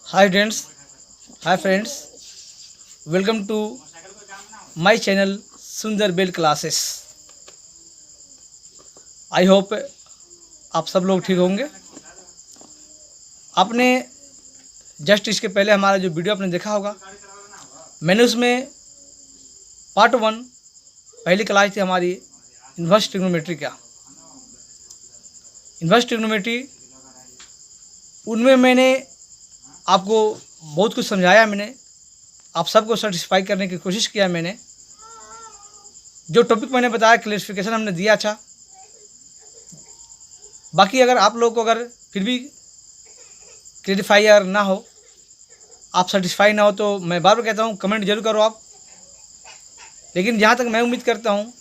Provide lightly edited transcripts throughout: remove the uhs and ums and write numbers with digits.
Hi friends, welcome to my channel Sundar Bell Classes. I hope आप सब लोग ठीक होंगे। आपने जस्ट इसके पहले हमारा जो वीडियो आपने देखा होगा, मैंने उसमें पार्ट 1 पहली क्लास थी हमारी इन्वर्स ट्रिग्नोमेट्री का। इन्वर्स ट्रिग्नोमेट्री उनमें मैंने आपको बहुत कुछ समझाया। मैंने आप सबको सेटिस्फाई करने की कोशिश किया। मैंने जो टॉपिक मैंने बताया क्लैरिफिकेशन हमने दिया था। बाकी अगर आप लोगों को अगर फिर भी क्लैरिफायर ना हो, आप सेटिस्फाई ना हो, तो मैं बार बार कहता हूँ कमेंट जरूर करो आप। लेकिन जहाँ तक मैं उम्मीद करता हूँ,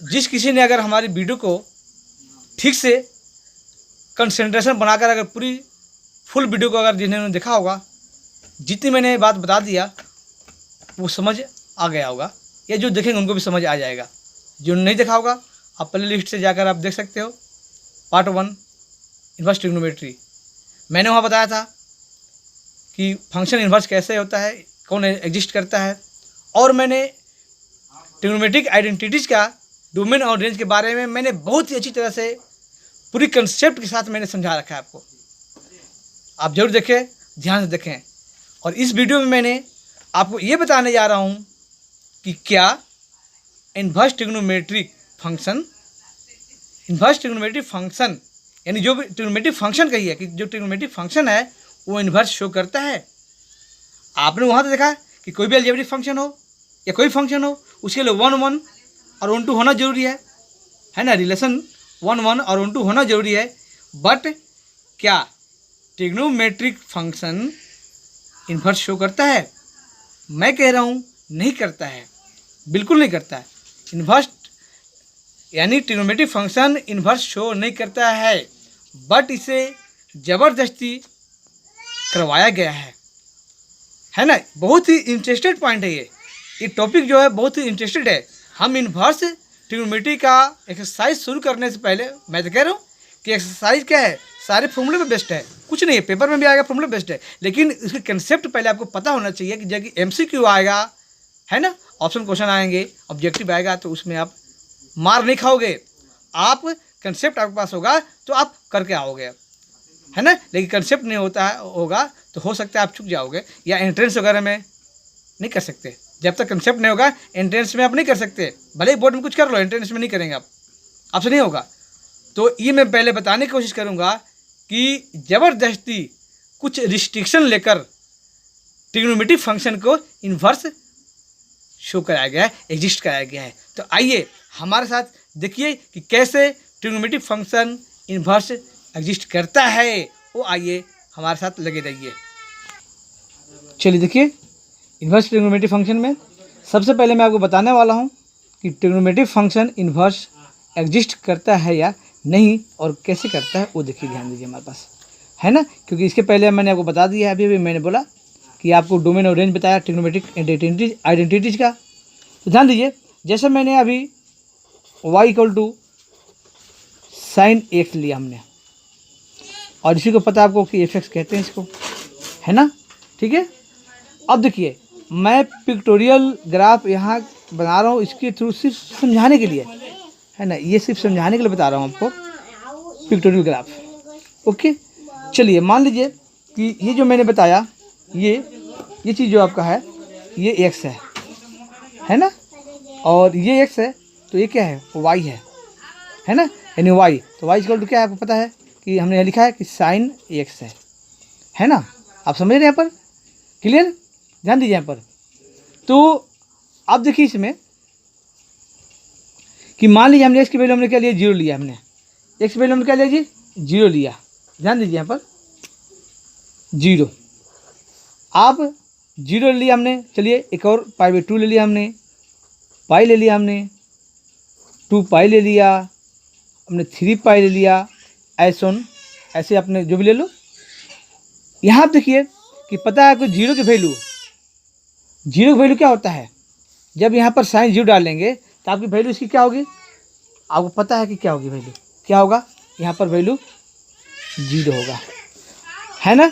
जिस किसी ने अगर हमारी वीडियो को ठीक से कंसंट्रेशन बनाकर अगर पूरी फुल वीडियो को अगर जिन्होंने देखा होगा, जितनी मैंने बात बता दिया वो समझ आ गया होगा, या जो देखेंगे उनको भी समझ आ जाएगा। जो नहीं देखा होगा आप प्ले लिस्ट से जाकर आप देख सकते हो। पार्ट 1 इन्वर्स ट्रिग्नोमेट्री मैंने वहाँ बताया था कि फंक्शन इन्वर्स कैसे होता है, कौन एग्जिस्ट करता है, और मैंने ट्रिग्नोमेट्रिक आइडेंटिटीज़ का डोमेन और रेंज के बारे में मैंने बहुत ही अच्छी तरह से पूरी कंसेप्ट के साथ मैंने समझा रखा है आपको। आप जरूर देखें, ध्यान से देखें। और इस वीडियो में मैंने आपको ये बताने जा रहा हूँ कि क्या इन्वर्स ट्रिग्नोमेट्रिक फंक्शन यानी जो भी ट्रिग्नोमेट्रिक फंक्शन कही है कि जो ट्रिग्नोमेट्रिक फंक्शन है वो इन्वर्स शो करता है। आपने वहाँ तो देखा कि कोई भी अलजेब्रिक फंक्शन हो या कोई फंक्शन हो, उसके लिए 1 1 और 1 2 होना जरूरी है ना। रिलेशन 1 1 और 1 2 होना जरूरी है। बट क्या ट्रिग्नोमेट्रिक फंक्शन इन्वर्स शो करता है? मैं कह रहा हूँ नहीं करता है, बिल्कुल नहीं करता है। इन्वर्स यानी ट्रिग्नोमेट्रिक फंक्शन इन्वर्स शो नहीं करता है, बट इसे ज़बरदस्ती करवाया गया है ना। बहुत ही इंटरेस्टेड पॉइंट है ये टॉपिक जो है बहुत ही इंटरेस्टेड है। हम इन्वर्स ट्रिग्नोमेट्री का एक्सरसाइज शुरू करने से पहले मैं तो कह रहा हूँ कि एक्सरसाइज क्या है, सारे फॉर्मूले पे बेस्ड है, कुछ नहीं है। पेपर में भी आएगा फॉर्मूले बेस्ड है, लेकिन इसके कंसेप्ट पहले आपको पता होना चाहिए कि जब MCQ आएगा, है ना, ऑप्शन क्वेश्चन आएंगे, ऑब्जेक्टिव आएगा, तो उसमें आप मार नहीं खाओगे। आप कंसेप्ट आपके पास होगा तो आप करके आओगे, है ना। लेकिन कंसेप्ट नहीं होगा तो हो सकता है आप चुक जाओगे, या एंट्रेंस वगैरह में नहीं कर सकते। जब तक कंसेप्ट नहीं होगा एंट्रेंस में आप नहीं कर सकते। भले ही बोर्ड में कुछ कर लो, एंट्रेंस में नहीं करेंगे आपसे नहीं होगा। तो ये मैं पहले बताने की कोशिश करूँगा कि ज़बरदस्ती कुछ रिस्ट्रिक्शन लेकर ट्रिग्नोमेट्रिक फंक्शन को इन्वर्स शो कराया गया है, एग्जिस्ट कराया गया है। तो आइए हमारे साथ देखिए कि कैसे ट्रिग्नोमेट्रिक फंक्शन इन्वर्स एग्जिस्ट करता है। वो आइए हमारे साथ लगे रहिए। चलिए देखिए, इन्वर्स ट्रिग्नोमेट्रिक फंक्शन में सबसे पहले मैं आपको बताने वाला हूँ कि ट्रिग्नोमेट्रिक फंक्शन इन्वर्स एग्जिस्ट करता है या नहीं, और कैसे करता है वो देखिए, ध्यान दीजिए हमारे पास, है ना। क्योंकि इसके पहले मैंने आपको बता दिया है, अभी मैंने बोला कि आपको डोमेन और रेंज बताया ट्रिग्नोमेट्रिक आइडेंटिटीज का। तो ध्यान दीजिए, जैसे मैंने अभी y = sin x लिया हमने, और इसी को पता है आपको कि fx कहते हैं इसको, है ना, ठीक है। अब देखिए, मैं पिक्टोरियल ग्राफ यहाँ बना रहा हूँ इसके थ्रू, सिर्फ समझाने के लिए, है ना। ये सिर्फ समझाने के लिए बता रहा हूँ आपको, पिक्टोरियल ग्राफ। ओके, चलिए मान लीजिए कि ये जो मैंने बताया, ये चीज़ जो आपका है ये x है ना, और ये x है, तो ये क्या है, y है ना, यानी y। तो y = क्या है आपको पता है कि हमने यहाँ लिखा है कि sin x है ना। आप समझ रहे हैं यहाँ पर, क्लियर, ध्यान दीजिए यहाँ पर। तो आप देखिए इसमें कि मान लीजिए हमने x की वैल्यू हमने क्या लिया, 0 लिया। हमने x की वैल्यू हमने क्या लिया जी, 0 लिया। ध्यान दीजिए यहाँ पर 0, आप 0 लिया हमने। चलिए एक और π/2 ले लिया हमने, पाई ले लिया हमने, 2 पाई ले लिया हमने, 3 पाई ले लिया, ऐसे आपने जो भी ले लो। यहाँ आप देखिए कि पता है आपको 0 की वैल्यू क्या होता है, जब यहाँ पर साइन 0 डालेंगे तो आपकी वैल्यू इसकी क्या होगी, आपको पता है कि क्या होगी वैल्यू, क्या होगा, यहाँ पर वैल्यू 0 होगा, है ना।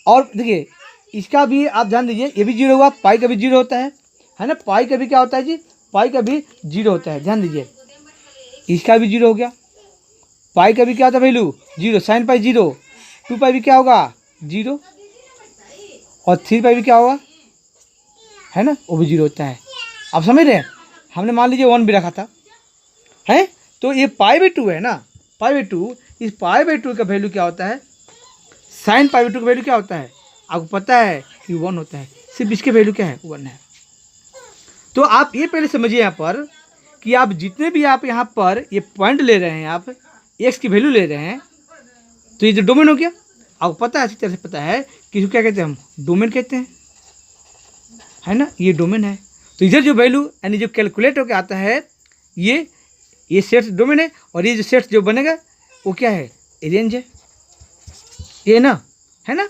और देखिए इसका भी आप ध्यान दीजिए, ये भी जीरो हुआ, पाई का भी जीरो होता है ना, पाई का भी क्या होता है जी, पाई का भी जीरो होता है, ध्यान दीजिए इसका भी जीरो हो गया, पाई का भी क्या होता है value zero, sine pi zero, 2 पाई भी क्या होगा जीरो, और 3 पाई भी क्या होगा है ना, वो भी जीरो होता है। आप समझ रहे हैं, हमने मान लीजिए 1 भी रखा था है, तो ये पाई बाई 2 है ना, पाई बाई 2, इस पाई बाई 2 का वैल्यू क्या होता है, साइन पाई बाई 2 का वैल्यू क्या होता है, आपको पता है कि 1 होता है, सिर्फ इसके वैल्यू क्या है 1 है। तो आप ये पहले समझिए यहाँ पर कि आप जितने भी आप यहाँ पर ये पॉइंट ले रहे हैं, आप एक्स की वैल्यू ले रहे हैं, तो ये जो डोमेन हो गया, आपको पता है अच्छी तरह से पता है कि इसको क्या कहते हैं, हम डोमेन कहते हैं है ना, ये डोमेन है। तो इधर जो वैल्यू यानी जो कैलकुलेट होकर आता है ये सेट डोमेन है, और ये जो सेट जो बनेगा वो क्या है, रेंज है, ये ना है ना।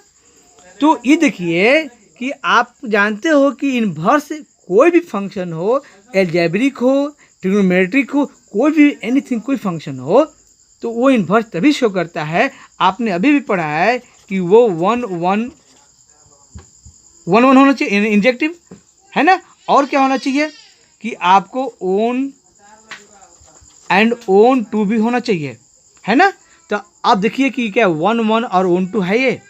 तो ये देखिए कि आप जानते हो कि इन्वर्स कोई भी फंक्शन हो, एल्जेब्रिक हो, ट्रिग्नोमेट्रिक हो, कोई भी एनीथिंग कोई फंक्शन हो, तो वो इन्वर्स तभी शो करता है, आपने अभी भी पढ़ा है कि वो 1 1 होना चाहिए इंजेक्टिव है ना, और क्या होना चाहिए कि आपको ओन एंड ओन टू भी होना चाहिए है ना। तो आप देखिए कि क्या 1 1 और ओन टू है, ये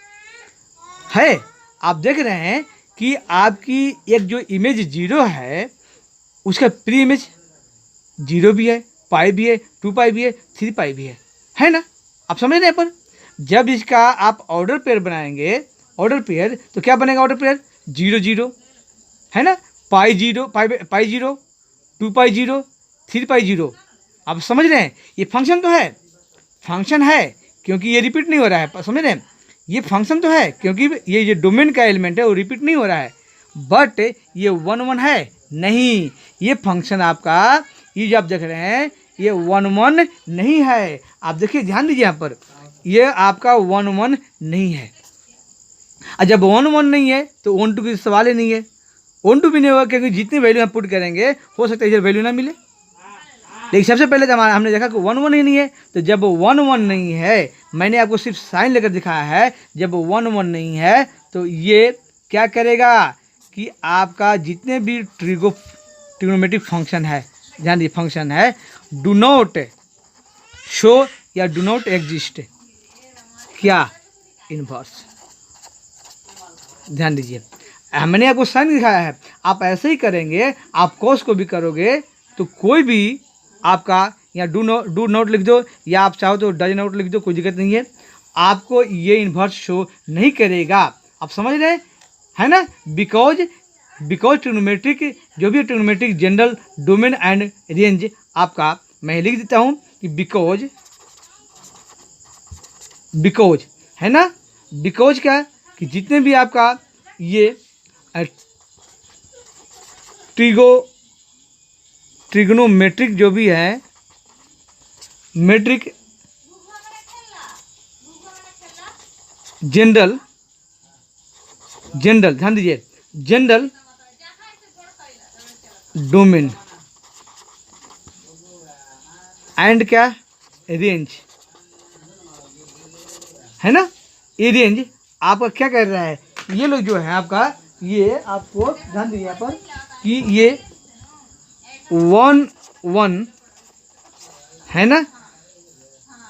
है, आप देख रहे हैं कि आपकी एक जो इमेज जीरो है उसका प्री इमेज जीरो भी है, पाई भी है, 2 पाई भी है, 3 पाई भी है ना। आप समझ रहे हैं, पर जब इसका आप ऑर्डर पेयर बनाएंगे, ऑर्डर पेयर, तो क्या बनेगा ऑर्डर पेयर 0 0 है ना, pi zero, pi zero, 2 pi zero, 3 pi zero. आप समझ रहे हैं, ये फंक्शन तो है, फंक्शन है क्योंकि ये रिपीट नहीं हो रहा है, समझ रहे हैं, ये फंक्शन तो है क्योंकि ये जो डोमेन का एलिमेंट है वो रिपीट नहीं हो रहा है, बट ये 1 1 है नहीं, ये फंक्शन आपका ये जो आप देख रहे हैं ये 1 1 नहीं है। आप देखिए ध्यान दीजिए यहाँ पर, ये आपका 1 1 नहीं है, और जब 1 1 नहीं है तो ओन टू की सवाल ही नहीं है, ओन टू भी नहीं होगा क्योंकि जितनी वैल्यू हम पुट करेंगे हो सकता है इधर वैल्यू ना मिले। लेकिन सबसे पहले जब हमने देखा कि 1 1 ही नहीं है, तो जब 1 1 नहीं है, मैंने आपको सिर्फ साइन लेकर दिखाया है, जब 1 1 नहीं है तो ये क्या करेगा कि आपका जितने भी ट्रिग्नोमेट्रिक फंक्शन है, ध्यान दीजिए फंक्शन है, डू नॉट शो या डू नॉट एग्जिस्ट क्या इनवर्स, ध्यान दीजिए मैंने आपको साइन दिखाया है, आप ऐसे ही करेंगे, आप कॉस को भी करोगे तो कोई भी आपका या डू नॉट लिख दो, या आप चाहो तो डज नॉट लिख दो, कोई दिक्कत नहीं है, आपको ये इन्वर्स शो नहीं करेगा। आप समझ रहे हैं ना, बिकॉज ट्रिग्नोमेट्रिक जो भी trigonometric general domain and range आपका, मैं लिख देता हूँ कि बिकॉज है ना, बिकॉज क्या कि जितने भी आपका ये ट्रिग्नोमेट्रिक जो भी है, मेट्रिक जनरल ध्यान दीजिए, जनरल डोमेन एंड क्या रेंज है ना, ये रेंज आपका क्या कर रहा है, ये लोग जो है आपका, ये आपको ध्यान दीजिए यहाँ पर कि ये 1 1 है ना,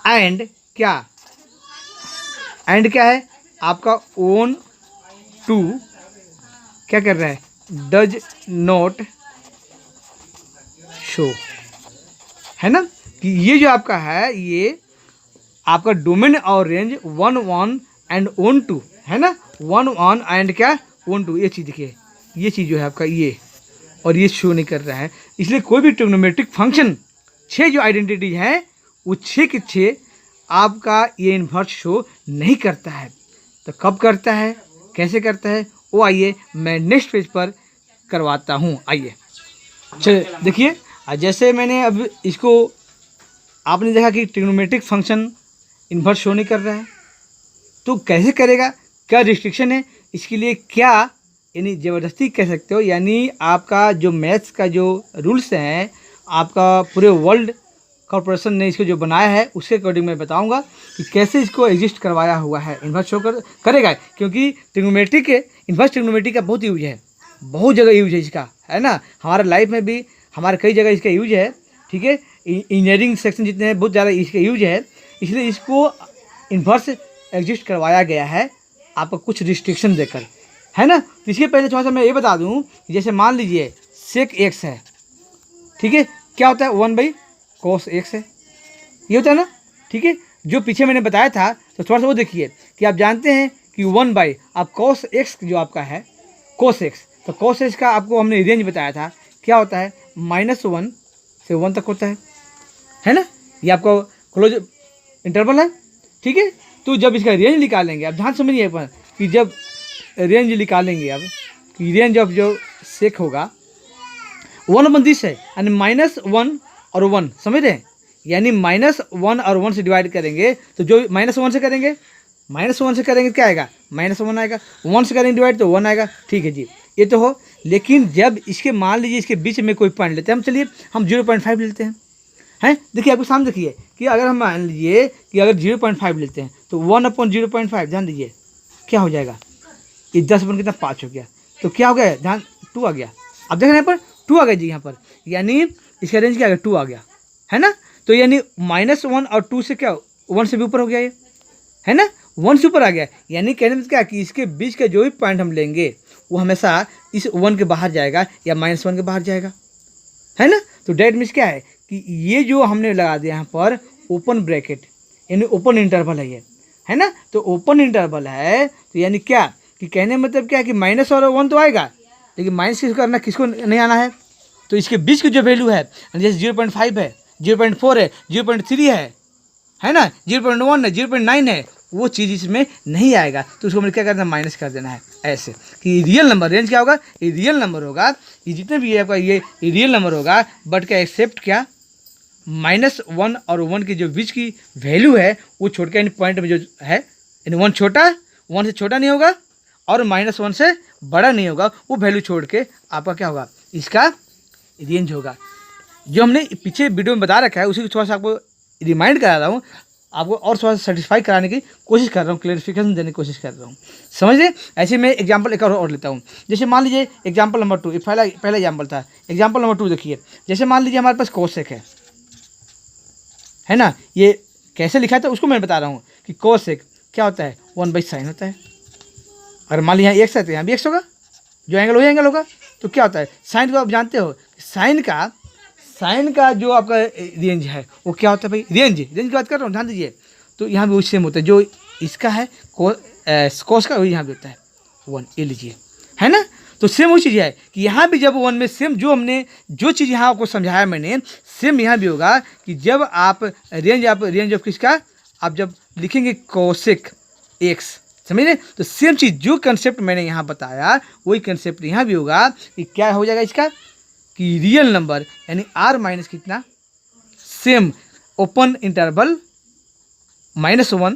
एंड क्या है आपका ओन टू क्या कर रहा है, डज नॉट शो है ना, कि ये जो आपका है ये आपका डोमेन और रेंज 1 1 एंड ओन टू है ना, 1 1 एंड क्या ओन टू, ये चीज़ देखिए, ये चीज़ जो है आपका ये, और ये शो नहीं कर रहा है, इसलिए कोई भी ट्रिग्नोमेट्रिक फंक्शन 6 जो आइडेंटिटीज हैं वो 6 के 6 आपका ये इन्वर्स शो नहीं करता है। तो कब करता है, कैसे करता है, वो आइए मैं नेक्स्ट पेज पर करवाता हूँ। आइए चलिए देखिए, जैसे मैंने अब इसको आपने देखा कि ट्रिग्नोमेट्रिक फंक्शन इन्वर्स शो नहीं कर रहा है, तो कैसे करेगा, क्या रिस्ट्रिक्शन है, इसके लिए क्या यानी ज़बरदस्ती कह सकते हो, यानी आपका जो मैथ्स का जो रूल्स हैं आपका पूरे वर्ल्ड कॉर्पोरेशन ने इसको जो बनाया है उसके अकॉर्डिंग मैं बताऊंगा कि कैसे इसको एग्जिस्ट करवाया हुआ है। इन्वर्स शो करेगा, क्योंकि ट्रिग्नोमेट्री के इन्वर्स ट्रिग्नोमेट्री का बहुत यूज है, बहुत जगह यूज है इसका, है ना। हमारे लाइफ में भी हमारे कई जगह इसका यूज है, ठीक है। इंजीनियरिंग सेक्शन जितने हैं बहुत ज़्यादा इसका यूज है, इसलिए इसको इन्वर्स एग्जिस्ट करवाया गया है आपको कुछ रिस्ट्रिक्शन देकर, है ना। तो इसके पहले थोड़ा सा मैं ये बता दूं, जैसे मान लीजिए सेक एक्स है, ठीक है, क्या होता है 1/cos x है, ये होता है ना, ठीक है। जो पीछे मैंने बताया था तो थोड़ा सा वो देखिए कि आप जानते हैं कि 1 आप cos x जो आपका है cos x, तो cos x का आपको हमने रेंज बताया था, क्या होता है -1 से 1 तक होता है ना। ये आपको क्लोज इंटरवल है, ठीक है। तो जब इसका रेंज निकालेंगे, आप ध्यान समझिए पर कि जब रेंज निकालेंगे अब कि रेंज ऑफ जो सेक होगा 1/this है, यानी -1 और 1, समझ रहे हैं, यानी -1 और 1 से डिवाइड करेंगे तो जो -1 से करेंगे, -1 से करेंगे क्या आएगा -1 आएगा, 1 से करेंगे डिवाइड तो 1 आएगा, ठीक है जी, ये तो हो। लेकिन जब इसके मान लीजिए इसके बीच में कोई पॉइंट लेते हैं, हम चलिए हम 0.5 लेते हैं, देखिए आपको सामने देखिए कि अगर हम मान लीजिए कि अगर 0.5 लेते हैं तो 1/0.5, ध्यान दीजिए क्या हो जाएगा, ये 10 बन कितना 5 हो गया, तो क्या हो गया, ध्यान 2 आ गया, आप देख रहे हैं यहाँ पर 2 आ गया जी, यहाँ पर यानी इसका रेंज क्या आ गया 2 आ गया, है ना। तो यानी -1 और 2 से क्या 1 से भी ऊपर हो गया ये, है ना, 1 से ऊपर आ गया, यानी कहने में क्या कि इसके बीच का जो भी पॉइंट हम लेंगे वो हमेशा इस 1 के बाहर जाएगा या -1 के बाहर जाएगा, है ना। तो डेट मीन्स क्या है कि ये जो हमने लगा दिया यहाँ पर ओपन ब्रैकेट, यानी ओपन इंटरवल है ये, है ना। तो ओपन इंटरवल है तो यानी क्या कि कहने मतलब क्या है कि माइनस और 1 तो आएगा, लेकिन माइनस किसको करना, किसको नहीं आना है। तो इसके बीच की जो वैल्यू है जैसे 0.5 है, 0.4 है, 0.3 है ना, 0.1 है, 0.9 है, वो चीज़ इसमें नहीं आएगा, तो उसको हमें क्या करना है, माइनस कर देना है, ऐसे कि रियल नंबर रेंज क्या होगा, ये रियल नंबर होगा, ये जितने भी है आपका ये रियल नंबर होगा, बट क्या एक्सेप्ट क्या -1 और 1 की जो बीच की वैल्यू है वो छोड़ के, यानी पॉइंट में जो है यानी 1 छोटा, 1 से छोटा नहीं होगा और -1 से बड़ा नहीं होगा, वो वैल्यू छोड़ के आपका क्या होगा, इसका रेंज होगा। जो हमने पीछे वीडियो में बता रखा है उसी को थोड़ा सा आपको रिमाइंड करा रहा हूँ, आपको और थोड़ा सा सेटिस्फाई कराने की कोशिश कर रहा हूँ, क्लैरिफिकेशन देने की कोशिश कर रहा हूँ, समझिए। ऐसे मैं एग्जांपल एक और लेता हूँ, जैसे मान लीजिए एग्जांपल नंबर 2, पहला एग्जांपल था, एग्जांपल नंबर 2 देखिए, जैसे मान लीजिए हमारे पास कोसेक है ना, ये कैसे लिखा था उसको मैं बता रहा हूँ कि कोसेक क्या होता है 1/sin होता है, और मान लीजिए यहाँ x है तो यहाँ भी x होगा, जो एंगल वही एंगल होगा, तो क्या होता है साइन को आप जानते हो, साइन का जो आपका रेंज है वो क्या होता है भाई, रेंज की बात कर रहा हूँ, ध्यान दीजिए। तो यहाँ भी सेम होता है, जो इसका है कोस का वही यहाँ भी होता है 1, ये लीजिए, है ना। तो सेम वही चीज़ है कि यहाँ भी जब 1 में सेम जो हमने जो चीज़ यहाँ आपको समझाया मैंने, सेम यहाँ भी होगा कि जब आप रेंज ऑफ किसका आप जब लिखेंगे कोसेक एक्स, समझिए। तो सेम चीज़ जो कंसेप्ट मैंने यहाँ बताया वही कंसेप्ट यहाँ भी होगा कि क्या हो जाएगा इसका कि रियल नंबर यानी r माइनस कितना सेम ओपन इंटरवल -1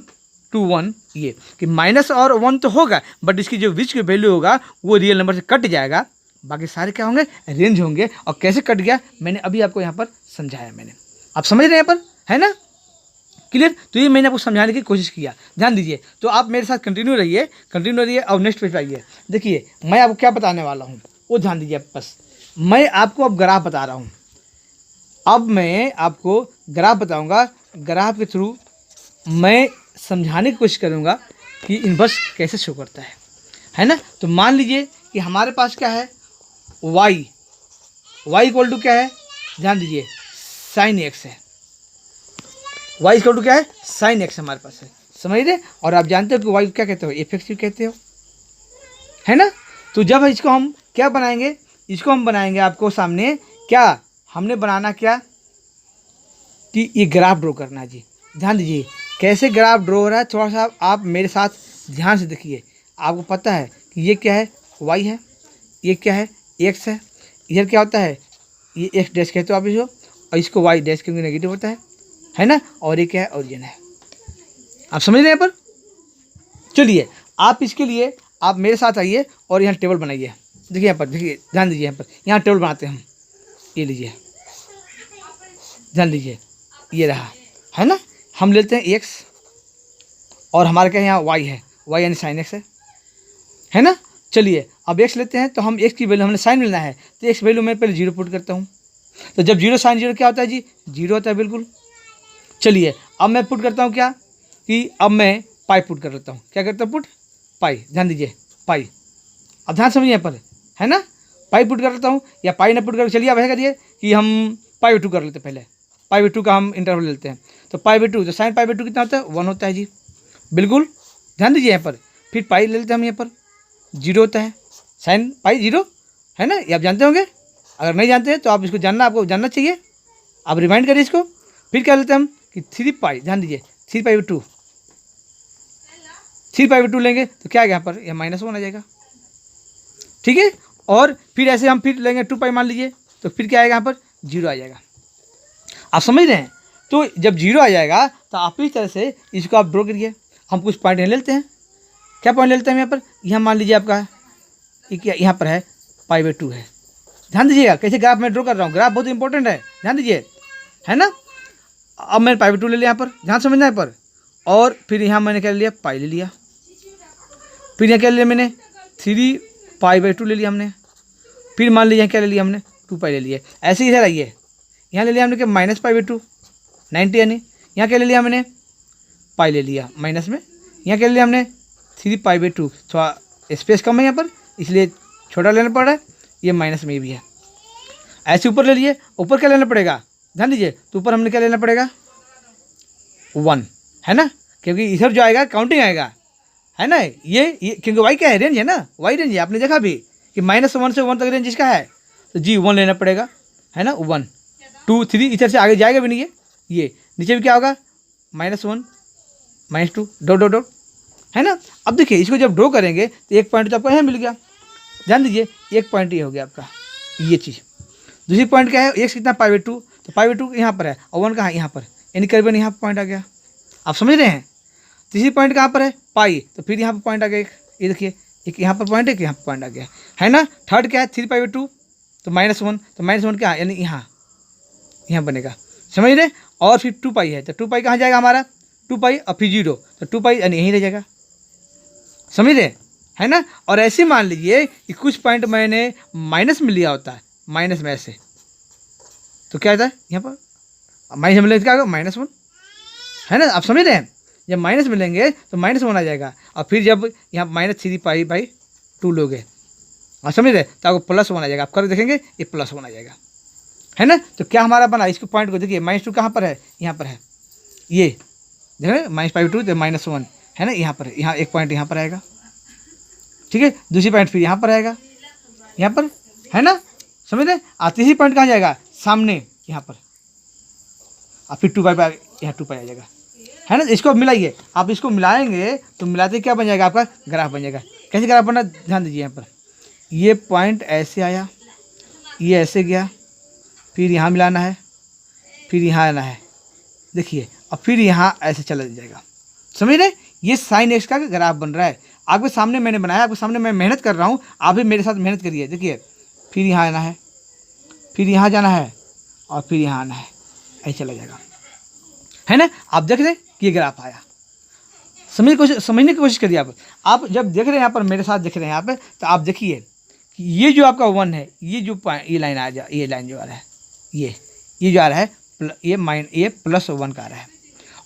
to 1, ये कि माइनस और 1 तो होगा बट इसकी जो बीच की वैल्यू होगा वो रियल नंबर से कट जाएगा, बाकी सारे क्या होंगे रेंज होंगे। और कैसे कट गया मैंने अभी आपको यहाँ पर समझाया, मैंने आप समझ रहे हैं यहाँ पर, है ना, क्लियर। तो ये मैंने आपको समझाने की कोशिश किया, ध्यान दीजिए। तो आप मेरे साथ कंटिन्यू रहिए और नेक्स्ट पेज पे आइए। देखिए मैं आपको क्या बताने वाला हूँ वो ध्यान दीजिए, बस मैं आपको अब ग्राफ बता रहा हूँ, अब मैं आपको ग्राफ बताऊँगा, ग्राफ के थ्रू मैं समझाने की कोशिश करूँगा कि इन्वर्स कैसे शो करता है ना। तो मान लीजिए कि हमारे पास क्या है y इक्वल टू क्या है, ध्यान दीजिए sin x है, y इक्वल टू क्या है sin x हमारे पास है, समझ रहे। और आप जानते हो कि y क्या कहते हो, fx कहते हो, है ना। तो जब इसको हम क्या बनाएंगे, इसको हम बनाएंगे आपको सामने क्या हमने बनाना क्या कि ये ग्राफ ड्रॉ करना है जी। ध्यान दीजिए कैसे ग्राफ ड्रॉ हो रहा है, थोड़ा सा आप मेरे साथ ध्यान से देखिए। आपको पता है कि ये क्या है y है, ये क्या है x है, इधर क्या होता है ये x डैश कहते हो आप इसको, और इसको y डैश क्योंकि नेगेटिव होता है ना। और ये क्या है ओरिजिन है, आप समझ रहे हैं। पर चलिए आप इसके लिए आप मेरे साथ आइए और यहाँ टेबल बनाइए। देखिए यहाँ पर, देखिए ध्यान दीजिए यहाँ पर, यहाँ टेबल बनाते हैं हम, ये लीजिए ध्यान दीजिए, ये रहा, है ना। हम लेते हैं एक्स और हमारे क्या यहाँ वाई है, वाई यानी साइन एक्स है ना। चलिए अब एक्स लेते हैं, तो हम एक्स की वैल्यू हमने साइन मिलना है, तो एक्स वैल्यू मैं पहले जीरो पुट करता हूँ। तो जब जीरो साइन जीरो क्या होता है जी, जीरो होता है बिल्कुल। चलिए अब मैं पुट करता हूँ क्या, कि अब मैं पाई पुट कर लेता हूँ। क्या करता हूँ पुट, पाई, ध्यान दीजिए पाई। अब ध्यान समझिए यहाँ पर, है ना, पाई पुट कर लेता हूँ या पाई ना पुट कर। चलिए अब है करिए कि हम पाई बाई टू कर लेते हैं, पहले पाई बाई टू का हम इंटरवल लेते हैं। तो पाई बाई टू, तो साइन पाई बाई टू कितना होता है, 1 होता है जी, बिल्कुल ध्यान दीजिए यहाँ पर। फिर पाई ले लेते हैं हम, यहाँ पर जीरो होता है, साइन पाई जीरो, है ना, ये आप जानते होंगे। अगर नहीं जानते हैं तो आप इसको जानना, आपको जानना चाहिए, आप रिमाइंड करिए इसको। फिर क्या लेते हैं हम कि 3 पाई, ध्यान दीजिए 3 pi by two, 3 pi by two लेंगे तो क्या आएगा यहाँ पर, यह -1 आ जाएगा, ठीक है। और फिर ऐसे हम फिर लेंगे 2 पाई मान लीजिए, तो फिर क्या आएगा यहाँ पर, जीरो आ जाएगा। आप समझ रहे हैं। तो जब जीरो आ जाएगा तो आप इस तरह से इसको आप ड्रॉ करिए। हम कुछ पॉइंट यहाँ लेते हैं, क्या पॉइंट लेते हैं यहाँ पर, यहाँ मान लीजिए आपका यहाँ पर है पाई बाई टू है। ध्यान दीजिएगा कैसे ग्राफ में ड्रॉ कर रहा हूँ, ग्राफ बहुत इंपॉर्टेंट है, ध्यान दीजिए, है ना। अब मैंने पाई बाई टू ले लिया यहाँ पर, ध्यान समझना है पर। और फिर यहाँ मैंने क्या ले लिया, पाई ले लिया। फिर यहाँ क्या ले लिया मैंने, 3 पाई बाई टू ले लिया हमने। फिर मान लीजिए क्या ले लिया हमने, 2 पाई ले लिया। ऐसे ही इधर आइए, यहाँ ले लिया हमने क्या, माइनस पाई बाई टू 90 यानी। यहाँ क्या ले लिया हमने, पाई ले लिया माइनस में। यहाँ क्या ले लिया हमने, 3 पाई बाई टू, थोड़ा स्पेस कम है यहाँ पर इसलिए छोटा लेना पड़ रहा है, ये माइनस में भी है। ऐसे ऊपर ले लिए, ऊपर क्या लेना पड़ेगा, ध्यान दीजिए, तो ऊपर हमने क्या लेना पड़ेगा, 1, है ना, क्योंकि इधर जो आएगा काउंटिंग आएगा, है ना। ये क्योंकि वाई क्या है, रेंज है ना, वाई रेंज है, आपने देखा भी कि -1 से 1 तक रेंज इसका है, तो जी 1 लेना पड़ेगा, है ना। 1 2 3 इधर से आगे जाएगा भी नहीं है, ये नीचे भी क्या होगा, -1 -2 डॉट डॉट डॉट, है ना। अब देखिए इसको जब ड्रॉ करेंगे तो एक पॉइंट तो आपको यहाँ मिल गया, ध्यान दीजिए, एक पॉइंट ये हो गया आपका, ये चीज़। दूसरी पॉइंट क्या है, एक्स कितना, पाई बाई टू, तो पाई बाई टू यहाँ पर है और 1 कहाँ, यहाँ पर, यानी करीबन यहाँ पर पॉइंट आ गया। आप समझ रहे हैं। तीसरी पॉइंट कहाँ पर है, पाई, तो फिर यहाँ पर पॉइंट आ गया एक, ये देखिए एक यहाँ पर पॉइंट है, एक यहाँ पर पॉइंट आ गया, है ना। थर्ड क्या है, 3 पाई बाई टू, तो -1, तो -1 क्या है, यानी यहाँ बनेगा, समझ रहे। और फिर 2 पाई है, तो 2 पाई कहाँ जाएगा हमारा, 2 पाई और फिर जीरो, तो 2 पाई यानी यहीं रह जाएगा, समझ रहे, है ना। और ऐसे मान लीजिए कि कुछ पॉइंट मैंने माइनस में लिया होता है, माइनस में ऐसे, तो क्या होता है यहाँ पर माइनस में क्या होगा, -1, है ना। आप समझ रहे हैं, जब माइनस में लेंगे तो -1 आ जाएगा, और फिर जब यहाँ -3 पाई बाई 2 लोगे, आप समझ रहे, तो आपको +1 आ जाएगा। आप कर देखेंगे ये +1 आ जाएगा, है ना। तो क्या हमारा बना, इसको पॉइंट को देखिए, -2 कहाँ पर है, यहाँ पर है, ये देखें -2 तो -1, है ना, यहाँ पर है, यहाँ एक पॉइंट यहाँ पर आएगा, ठीक है। दूसरी पॉइंट फिर यहाँ पर आएगा, यहाँ पर, है ना, समझ रहे। और तीसरी पॉइंट कहाँ जाएगा, सामने यहाँ पर, और फिर 2 पाई यहाँ 2 पाई आ जाएगा, है ना। इसको मिलाइए, आप इसको मिलाएंगे तो मिलाते क्या बन जाएगा, आपका ग्राफ बन जाएगा। कैसे ग्राफ बनना, ध्यान दीजिए यहाँ पर, ये पॉइंट ऐसे आया, ये ऐसे गया, फिर यहाँ मिलाना है, फिर यहाँ आना है, देखिए, और फिर यहाँ ऐसे चला जाएगा, समझ रहे। ये साइन एक्स का ग्राफ बन रहा है, आपके सामने मैंने बनाया, आपके सामने मैं मेहनत कर रहा हूँ, आप भी मेरे साथ मेहनत करिए। देखिए फिर यहाँ आना है, फिर यहाँ जाना है, और फिर यहाँ आना है, ऐसे चला जाएगा, है ना। आप देख रहे कि ये ग्राफ आया, समझने की कोशिश करिए। आप जब देख रहे हैं यहाँ पर, मेरे साथ देख रहे हैं यहाँ पे, तो आप देखिए कि ये जो आपका 1 है, ये जो ये लाइन आ जा, ये लाइन जो आ रहा है, ये जो आ रहा है, ये +1 का आ रहा है।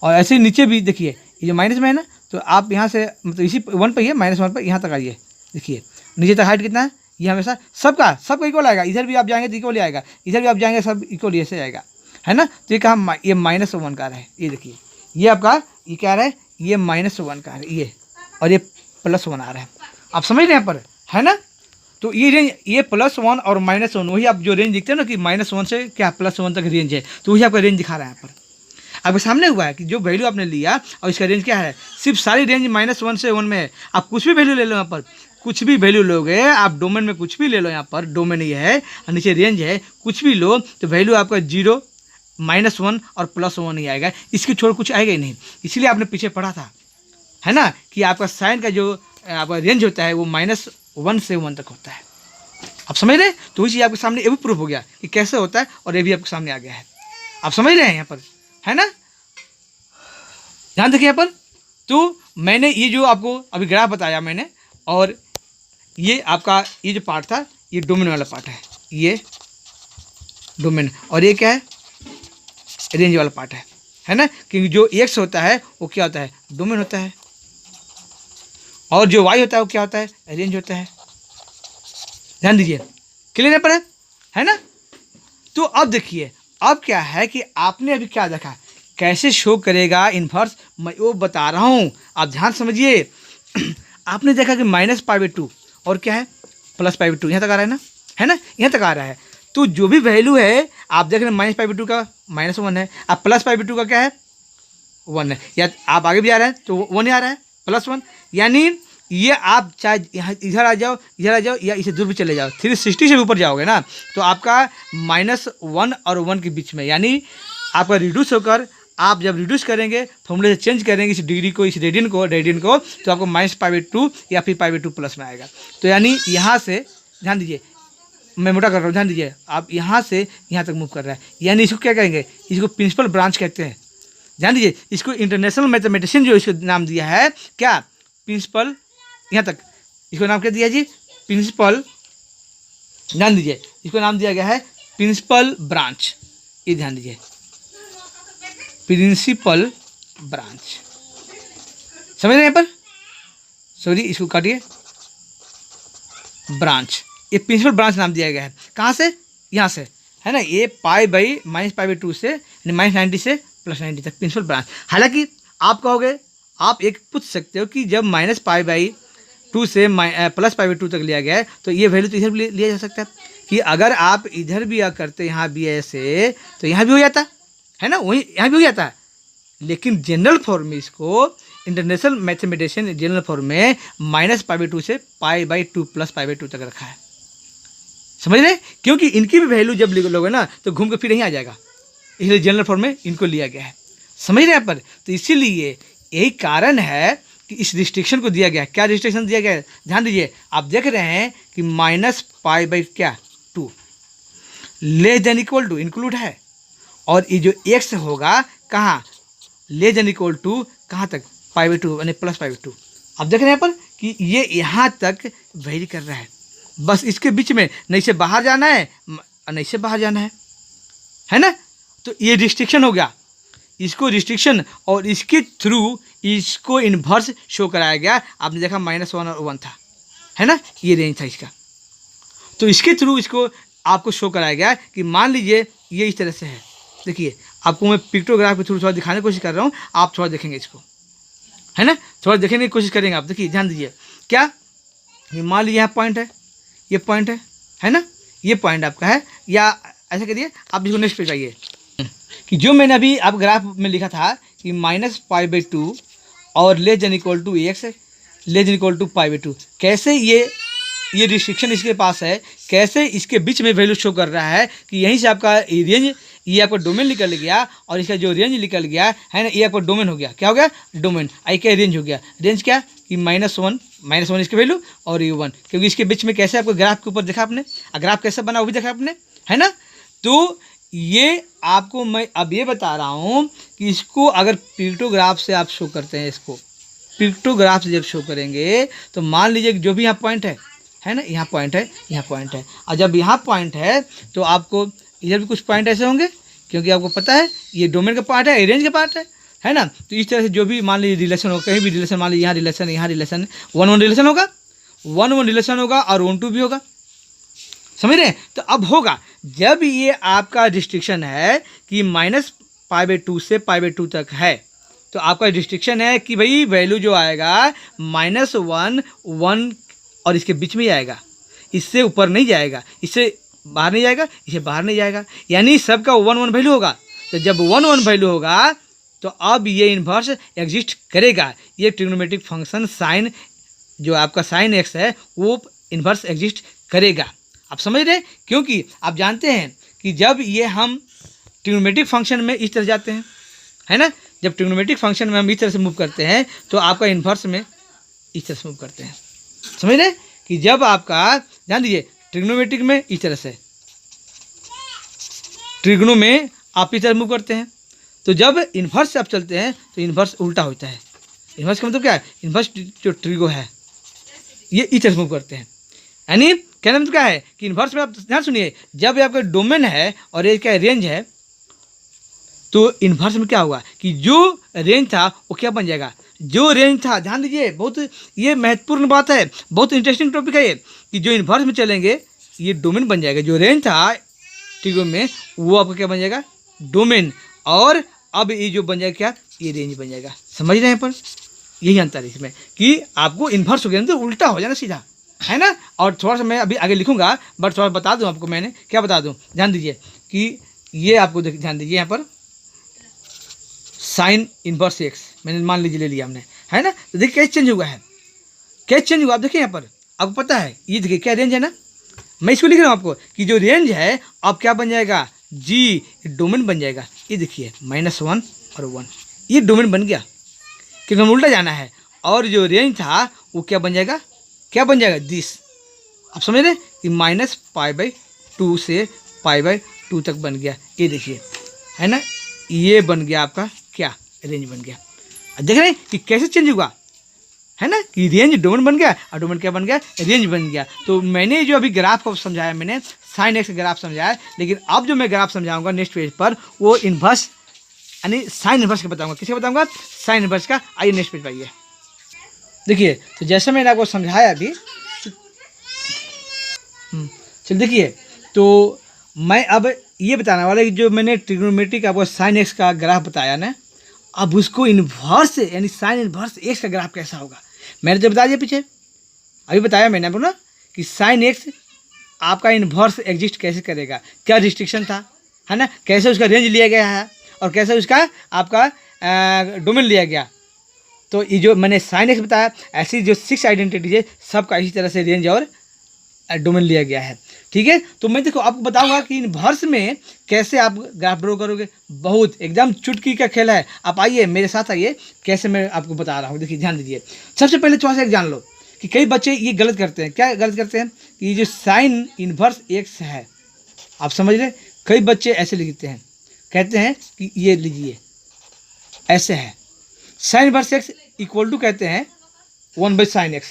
और ऐसे नीचे भी देखिए, ये जो माइनस में है ना, तो आप यहाँ से मतलब इसी 1 पर ही है, -1 पर यहाँ तक आइए, देखिए नीचे तक हाइट कितना है, ये हमेशा सबका इक्वल आएगा। इधर भी आप जाएंगे तो इक्वल ही आएगा, इधर भी आप जाएंगे सब इक्वल ऐसे आएगा, है ना। तो ये कहा, ये -1 का आ रहा है, ये देखिए, ये आपका ये क्या आ रहा है, ये -1 का आ रहा है, ये, और ये +1 आ रहा है। आप समझ रहे हैं पर, है ना। तो ये रेंज, ये +1 और -1, वही आप जो रेंज दिखते हैं ना कि -1 से क्या +1 तक रेंज है, तो वही आपका रेंज दिखा रहा है यहाँ पर। आपके सामने हुआ है कि जो वैल्यू आपने लिया और इसका रेंज क्या है, सिर्फ सारी रेंज -1 से 1 में है। आप कुछ भी वैल्यू ले लो यहाँ पर, कुछ भी वैल्यू लोगे आप, डोमेन में कुछ भी ले लो, यहाँ पर डोमेन ये है और नीचे रेंज है, कुछ भी लो तो वैल्यू आपका 0, -1 और +1 ही आएगा, इसके छोड़ कुछ आएगा ही नहीं। इसीलिए आपने पीछे पढ़ा था, है ना, कि आपका साइन का जो आपका रेंज होता है वो -1 से 1 तक होता है। आप समझ रहे हैं। तो वही चीज़ आपके सामने ये भी प्रूफ हो गया कि कैसे होता है, और ये भी आपके सामने आ गया है। आप समझ रहे हैं यहाँ पर, है ना। ध्यान देखिए यहाँ पर, तो मैंने ये जो आपको अभी ग्राफ बताया मैंने, और ये आपका ये जो पार्ट था ये डोमेन वाला पार्ट है, ये डोमेन, और ये क्या है, रेंज वाला पार्ट है ना। क्योंकि जो एक्स होता है वो क्या होता है, डोमेन होता है, और जो वाई होता है वो क्या होता है, रेंज होता है। ध्यान दीजिए, क्लियर पर है ना। तो अब देखिए, अब क्या है कि आपने अभी क्या देखा, कैसे शो करेगा इन्वर्स, मैं वो बता रहा हूँ, आप ध्यान समझिए। आपने देखा कि -π/2 और क्या है, +π/2, यहाँ तक आ रहा है ना, है ना, यहाँ तक आ रहा है। तो जो भी वैल्यू है आप देख रहे हैं, -π/2 का -1 है, अब +π/2 का क्या है, 1 है, या आप आगे भी आ रहे हैं तो 1 ही आ रहा है, +1। यानी ये आप चाहे यहाँ इधर आ जाओ, इधर आ जाओ, या इसे दूर भी चले जाओ, 360 से ऊपर जाओगे ना, तो आपका -1 और 1 के बीच में, यानी आपका रिड्यूस होकर, आप जब रिड्यूस करेंगे, फॉर्मूले से चेंज करेंगे इस डिग्री को, इस रेडियन को, तो आपको -π/2 या फिर π/2 प्लस में आएगा। तो यानी यहाँ से, ध्यान दीजिए, मैं मोटा कर रहा हूँ, ध्यान दीजिए, आप यहाँ से यहाँ तक मूव कर रहा है, यानी इसको क्या कहेंगे, इसको प्रिंसिपल ब्रांच कहते हैं। ध्यान दीजिए, इसको इंटरनेशनल मैथमेटिशियन जो इसको नाम दिया है, क्या, प्रिंसिपल, यहाँ तक इसको नाम क्या दिया जी, प्रिंसिपल। ध्यान दीजिए, इसको नाम दिया गया है प्रिंसिपल ब्रांच, ये ध्यान दीजिए, प्रिंसिपल ब्रांच, समझ रहे हैं पर, सॉरी इसको काटिए, ब्रांच, ये प्रिंसिपल ब्रांच नाम दिया गया है। कहाँ से, यहाँ से, है ना, ये -π/2 से -90 से +90 तक प्रिंसिपल ब्रांच। हालांकि आप कहोगे, आप एक पूछ सकते हो कि जब -π/2 से +π/2 तक लिया गया है, तो ये वैल्यू तो इधर भी लिया जा सकता है, कि अगर आप इधर भी करते, यहाँ भी ऐसे, तो यहाँ भी हो जाता है ना, वही यहाँ भी हो जाता है। लेकिन जनरल फॉर्म में इसको इंटरनेशनल मैथमेटिशियन जनरल फॉर्म में -π/2 से π/2 + π/2 तक रखा है, समझ रहे, क्योंकि इनकी भी वैल्यू जब लोगे ना तो घूम के फिर यहीं आ जाएगा, इसलिए जनरल फॉर्म में इनको लिया गया है, समझ रहे हैं पर। तो इसीलिए यही कारण है कि इस रिस्ट्रिक्शन को दिया गया। क्या रिस्ट्रिक्शन दिया गया है, ध्यान दीजिए, आप देख रहे हैं कि -π/2 less than equal to include है, और ये जो x होगा कहाँ, लेस देन इक्वल टू कहाँ तक, π/2 यानी +π/2। आप देख रहे हैं पर कि ये यहाँ तक वेरी कर रहा है, बस इसके बीच में नहीं से बाहर जाना है, नहीं से बाहर जाना है ना। तो ये रिस्ट्रिक्शन हो गया, इसको रिस्ट्रिक्शन, और इसके थ्रू इसको इन्वर्स शो कराया गया। आपने देखा -1 और 1 था, है ना, ये रेंज था इसका, तो इसके थ्रू इसको आपको शो कराया गया कि मान लीजिए ये इस तरह से है। देखिए, आपको मैं पिक्टोग्राफ के थ्रू थोड़ा दिखाने की कोशिश कर रहा हूँ, आप थोड़ा देखेंगे इसको, है ना, थोड़ा देखने की कोशिश करेंगे आप। देखिए, ध्यान दीजिए, क्या, ये मान लीजिए यहाँ पॉइंट है, ये पॉइंट है ना, ये पॉइंट आपका है, या ऐसा करिए आप इसको नेक्स्ट पे जाइए, कि जो मैंने अभी आप ग्राफ में लिखा था कि -π/2 और less than equal to x, less than equal to π/2, कैसे ये रिस्ट्रिक्शन इसके पास है, कैसे इसके बीच में वैल्यू शो कर रहा है कि यहीं से आपका रेंज, ये आपका डोमेन निकल गया, और इसका जो रेंज निकल गया है ना, ये आपका डोमेन हो गया, क्या हो गया, डोमेन, आई क्या रेंज हो गया, रेंज क्या कि -1 इसकी वैल्यू, और ये 1, क्योंकि इसके बीच में कैसे आपको ग्राफ के ऊपर देखा आपने, ग्राफ कैसे बना वो भी देखा आपने, है ना। तो ये आपको मैं अब ये बता रहा हूँ कि इसको अगर पिक्टोग्राफ से आप शो करते हैं, इसको पिक्टोग्राफ से जब शो करेंगे, तो मान लीजिए जो भी यहाँ पॉइंट है ना, यहाँ पॉइंट है, यहाँ पॉइंट है, और जब यहाँ पॉइंट है तो आपको इधर भी कुछ पॉइंट ऐसे होंगे, क्योंकि आपको पता है ये डोमेन का पार्ट है, रेंज का पार्ट है ना। तो इस तरह से जो भी मान लीजिए रिलेशन हो, कहीं भी रिलेशन, मान लीजिए यहाँ रिलेशन 1-1 रिलेशन होगा, 1-1 रिलेशन होगा, और 1-2 भी होगा, समझ रहे हैं। तो अब होगा जब ये आपका रिस्ट्रिक्शन है कि -π/2 से π/2 तक है, तो आपका रिस्ट्रिक्शन है कि भाई वैल्यू जो आएगा -1, 1 और इसके बीच में ही आएगा, इससे ऊपर नहीं जाएगा, इससे बाहर नहीं जाएगा, इसे बाहर नहीं जाएगा, यानी सबका 1-1 वैल्यू होगा। तो जब 1-1 वैल्यू होगा तो अब ये इन्वर्स एग्जिस्ट करेगा, ये ट्रिग्नोमेट्रिक फंक्शन साइन, जो आपका साइन x है वो इन्वर्स एग्जिस्ट करेगा। आप समझ रहे हैं, क्योंकि आप जानते हैं कि जब ये हम ट्रिग्नोमेट्रिक फंक्शन में इस तरह जाते हैं, है ना, जब ट्रिग्नोमेट्रिक फंक्शन में हम इस तरह से मूव करते हैं, तो आपका इन्वर्स में इस तरह से मूव करते हैं, समझ रहे हैं, कि जब आपका, ध्यान दीजिए, ट्रिग्नोमेट्रिक में इस तरह से, ट्रिग्नो में आप इस तरह मूव करते हैं, तो जब इन्वर्स से आप चलते हैं तो इन्वर्स उल्टा होता है। इन्वर्स का मतलब क्या है, इन्वर्स जो ट्रिगो है ये इस तरह मूव करते हैं। यानी कहने मतलब क्या है कि इन्वर्स में आप ध्यान सुनिए, जब आपका डोमेन है और ये क्या रेंज है, तो इन्वर्स में क्या होगा कि जो रेंज था वो क्या बन जाएगा, जो रेंज था, ध्यान दीजिए, बहुत ये महत्वपूर्ण बात है, बहुत इंटरेस्टिंग टॉपिक है ये, कि जो इन्वर्स में चलेंगे ये डोमेन बन जाएगा, जो रेंज था ट्रिगो में वो आपका क्या बन जाएगा, डोमेन, और अब ये जो बन जाएगा क्या, ये रेंज बन जाएगा। समझ रहे हैं पर यही अंतर है इसमें कि आपको इन्वर्स हो गया तो उल्टा हो जाना सीधा, है ना। और थोड़ा सा मैं अभी आगे लिखूंगा, बट थोड़ा बता दूं आपको, मैंने क्या बता दूं, ध्यान दीजिए कि ये आपको ध्यान दीजिए यहाँ पर साइन इन्वर्स एक्स मैंने मान लीजिए ले लिया हमने, है ना। तो देखिए कैसे चेंज हुआ है, कैसे चेंज हुआ, आप देखिए यहाँ पर आपको पता है, ये देखिए क्या रेंज है ना, मैं इसको लिख रहा हूँ आपको कि जो रेंज है अब क्या बन जाएगा, जी डोमेन बन जाएगा। ये देखिए -1 और 1 ये डोमेन बन गया, क्योंकि हम उल्टा जाना है, और जो रेंज था वो क्या बन जाएगा, क्या बन जाएगा, दिस। आप समझ रहे कि -π/2 से π/2 तक बन गया, ये देखिए, है ना, ये बन गया आपका क्या, रेंज बन गया। देख रहे हैं कि कैसे चेंज हुआ, है ना, कि रेंज डोमेन बन गया और डोमेन क्या बन गया, रेंज बन गया। तो मैंने जो अभी ग्राफ को समझाया, मैंने साइन एक्स ग्राफ समझाया, लेकिन अब जो मैं ग्राफ समझाऊंगा नेक्स्ट पेज पर वो इन्वर्स यानी साइन इन्वर्स का बताऊंगा। किसका बताऊंगा, साइन इन्वर्स का। आइए नेक्स्ट पेज पर आइए। देखिए तो जैसे मैंने आपको समझाया अभी, चल देखिए, तो मैं अब ये बताने वाला कि जो मैंने ट्रिग्नोमेट्रिक आपको साइन एक्स का ग्राफ बताया ना, अब उसको इन्वर्स यानी साइन इन्वर्स एक्स का ग्राफ कैसा होगा, मैंने तो बता दिया पीछे, अभी बताया मैंने आपको ना कि साइन एक्स आपका इन्वर्स एग्जिस्ट कैसे करेगा, क्या रिस्ट्रिक्शन था, है ना, कैसे उसका रेंज लिया गया है और कैसे उसका आपका डोमेन लिया गया। तो ये जो मैंने साइन एक्स बताया, ऐसी जो 6 आइडेंटिटीज है सबका इसी तरह से रेंज और डोमेन लिया गया है, ठीक है। तो मैं देखो आपको बताऊंगा कि इन्वर्स में कैसे आप ग्राफ ड्रॉ करोगे, बहुत एकदम चुटकी का खेल है। आप आइए मेरे साथ आइए, कैसे मैं आपको बता रहा हूँ। देखिए ध्यान दीजिए, सबसे पहले थोड़ा सा एक जान लो कि कई बच्चे ये गलत करते हैं। क्या गलत करते हैं कि ये जो साइन इन्वर्स एक्स है, आप समझ रहे, कई बच्चे ऐसे लिखते हैं, कहते हैं कि ये लीजिए ऐसे है, sine inverse x equal to कहते हैं 1/sin x,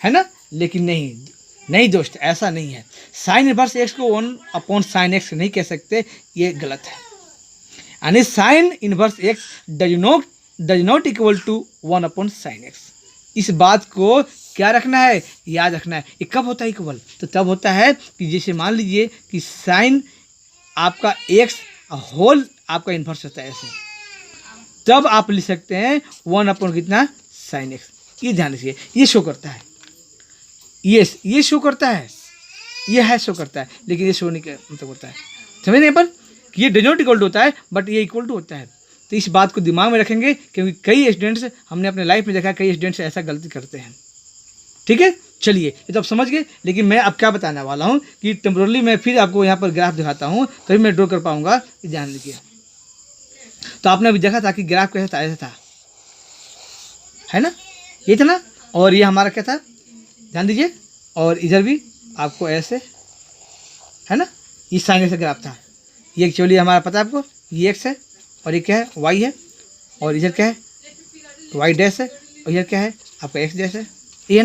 है ना, लेकिन नहीं दोस्त, ऐसा नहीं है। साइन इन्वर्स एक्स को 1/sin x नहीं कह सकते, ये गलत है। यानी sine inverse x does not equal to 1/sin x। इस बात को क्या रखना है, याद रखना है। ये कब होता है इक्वल, तो तब होता है कि जैसे मान लीजिए कि साइन आपका एक्स होल आपका इन्वर्स होता है ऐसे, तब आप लिख सकते हैं 1/ कितना sin x। ये ध्यान रखिए, ये शो करता है, ये शो करता है, ये है शो करता है, लेकिन ये शो नहीं कर मतलब होता है, समझ रहे पर कि ये डज नॉट इक्वल टू होता है बट ये इक्वल टू होता है। तो इस बात को दिमाग में रखेंगे, क्योंकि कई स्टूडेंट्स हमने अपने लाइफ में देखा, कई स्टूडेंट्स ऐसा गलती करते हैं, ठीक है। चलिए ये तो आप समझ गए, लेकिन मैं अब क्या बताने वाला हूँ कि टेम्पोरली मैं फिर आपको यहाँ पर ग्राफ दिखाता हूँ, तभी मैं ड्रॉ कर पाऊंगा, ध्यान दीजिए। तो आपने अभी देखा था कि ग्राफ कैसा था, ऐसा था, है ना, ये था ना, और ये हमारा क्या था, ध्यान दीजिए, और इधर भी आपको ऐसे, है ना, ये साइन एक्स ग्राफ था। ये एक्चुअली हमारा पता है आपको, ये एक्स है और ये क्या है, वाई है, और इधर क्या है, वाई डैश है, और इधर क्या है आपका एक्स डैश है, ये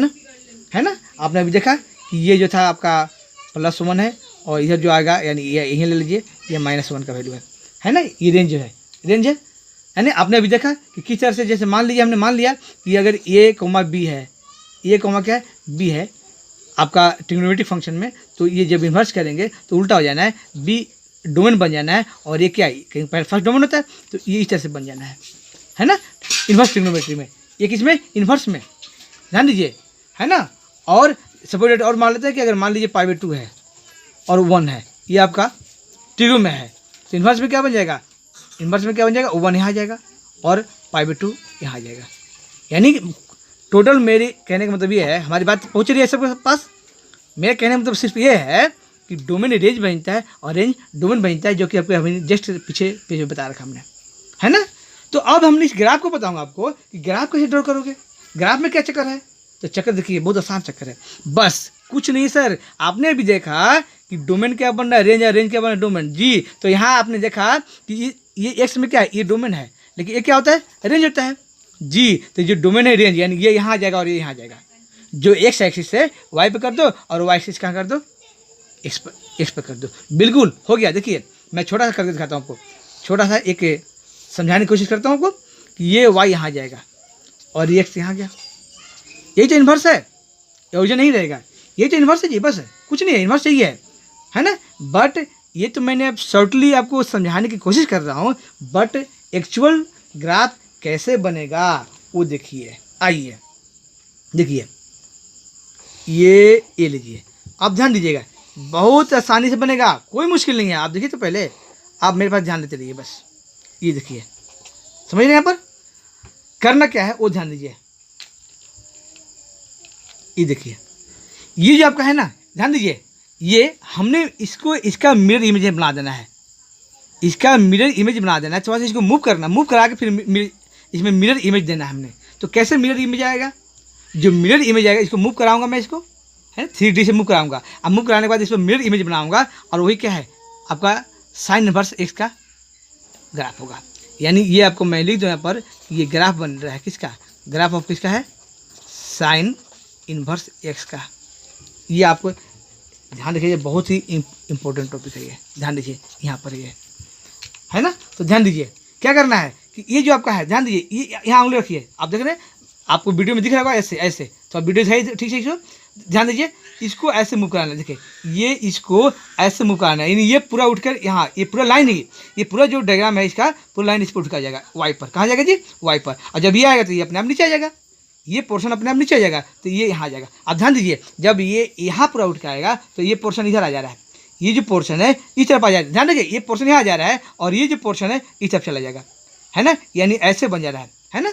है ना। आपने अभी देखा कि ये जो था आपका +1 है, और इधर जो आएगा यानी ये यहीं ले लीजिए, ये -1 का वैल्यू है ना, ये रेंज है, रेंज है। यानी आपने अभी देखा कि किस तरह से, जैसे मान लीजिए हमने मान लिया कि अगर ए कोमा बी है, ये कोमा क्या है, बी है आपका ट्रिग्नोमेट्रिक फंक्शन में, तो ये जब इन्वर्स करेंगे तो उल्टा हो जाना है, बी डोमेन बन जाना है, और ये क्या है, कहीं पहले फर्स्ट डोमेन होता है, तो ये इस तरह से बन जाना है ना, इन्वर्स ट्रिग्नोमेट्री में। ये किसमें, इन्वर्स में, ध्यान दीजिए, है ना। और सपोज और मान लेते हैं कि अगर मान लीजिए π/2 है और 1 है, ये आपका ट्रिगो में है, तो इन्वर्स में क्या बन जाएगा, इन्वर्स में क्या बन जाएगा, 1 यहाँ आ जाएगा और π/2 यहाँ आ जाएगा। यानी टोटल मेरे कहने का मतलब ये है, हमारी बात पहुँच रही है सबके पास, मेरे कहने का मतलब सिर्फ ये है कि डोमेन रेंज बनता है और रेंज डोमेन बनता है, जो कि आपको हमें जस्ट पीछे पेज में बता रखा हमने, है ना। तो अब हमने इस ग्राफ को बताऊंगा आपको कि ग्राफ कैसे ड्रॉ करोगे, ग्राफ में क्या चक्कर है। तो चक्कर देखिए, बहुत आसान चक्कर है, बस कुछ नहीं सर। आपने भी देखा कि डोमेन क्या बन रहा है, रेंज क्या बन रहा है, डोमेन जी। तो यहाँ आपने देखा कि ये एक्स में क्या है, ये डोमेन है, लेकिन ये क्या होता है, रेंज होता है जी। तो जो डोमेन है रेंज, यानी ये यहाँ आ जाएगा और ये यहाँ आ जाएगा। जो एक्स एक्सिस है वाई पे कर दो और वाई एक्सिस कहाँ कर दो, एक्स पे कर दो, बिल्कुल हो गया। देखिए मैं छोटा सा करके दिखाता हूँ आपको, छोटा सा एक समझाने की कोशिश करता हूँ आपको कि ये वाई यहाँ जाएगा और ये एक्स यहाँ गया, यही तो इन्वर्स है, ओरिजिन नहीं रहेगा, यही तो इन्वर्स है जी, बस कुछ नहीं है, इन्वर्स चाहिए है ना। बट ये तो मैंने अब शॉर्टली आपको समझाने की कोशिश कर रहा हूँ, बट एक्चुअल ग्राफ कैसे बनेगा वो देखिए। आइए देखिए, ये लीजिए, आप ध्यान दीजिएगा, बहुत आसानी से बनेगा, कोई मुश्किल नहीं है। आप देखिए तो पहले आप मेरे पास ध्यान देते रहिए बस। ये देखिए, समझ रहे हैं, यहाँ पर करना क्या है वो ध्यान दीजिए। ये देखिए, ये जो आपका है ना, ध्यान दीजिए, ये हमने इसको इसका मिरर इमेज बना देना है, इसका मिरर इमेज बना देना है। थोड़ा सा इसको मूव करना, मूव करा के फिर इसमें मिरर इमेज देना है हमने। तो कैसे मिरर इमेज आएगा, जो मिरर इमेज आएगा इसको मूव कराऊंगा मैं, इसको है 3D से मूव कराऊंगा। अब मूव कराने के बाद इसमें मिरर इमेज बनाऊंगा और वही क्या है आपका साइन इनवर्स एक्स का ग्राफ होगा। यानी ये आपको मैं लिख दूँ यहाँ पर, ये ग्राफ बन रहा है किसका, ग्राफ ऑफ किसका है, साइन इनवर्स एक्स का। ये आपको ध्यान रखिए, बहुत ही इम्पोर्टेंट टॉपिक है ये, ध्यान दीजिए यहाँ पर ये है ना। तो ध्यान दीजिए क्या करना है कि ये जो आपका है, ध्यान दीजिए, ये यहाँ उंगली रखिए, आप देख रहे हैं, आपको वीडियो में दिख रहा होगा ऐसे ऐसे, तो आप वीडियो है ठीक से ध्यान दीजिए, इसको ऐसे मूव कराना है। देखिए ये इसको ऐसे मूव कराना है, यानी ये पूरा उठकर यहाँ, ये पूरा लाइन है, ये पूरा जो डायग्राम है इसका पूरा लाइन इस पर उठ कर जाएगा वाई पर। कहाँ जाएगा जी, वाई पर। और जब ये आएगा तो ये अपने आप नीचे आ जाएगा, ये पोर्शन अपने आप नीचे आ जाएगा, तो ये यहाँ आ जाएगा। अब ध्यान दीजिए, जब ये यहाँ पूरा उठ के आएगा तो ये पोर्शन इधर आ जा रहा है, ये जो पोर्शन है इस तरफ आ जाएगा। ध्यान देखिए, ये पोर्शन यहाँ आ जा रहा है और ये जो पोर्शन है इस तरफ चला जाएगा, है ना, यानी ऐसे बन जा रहा है ना।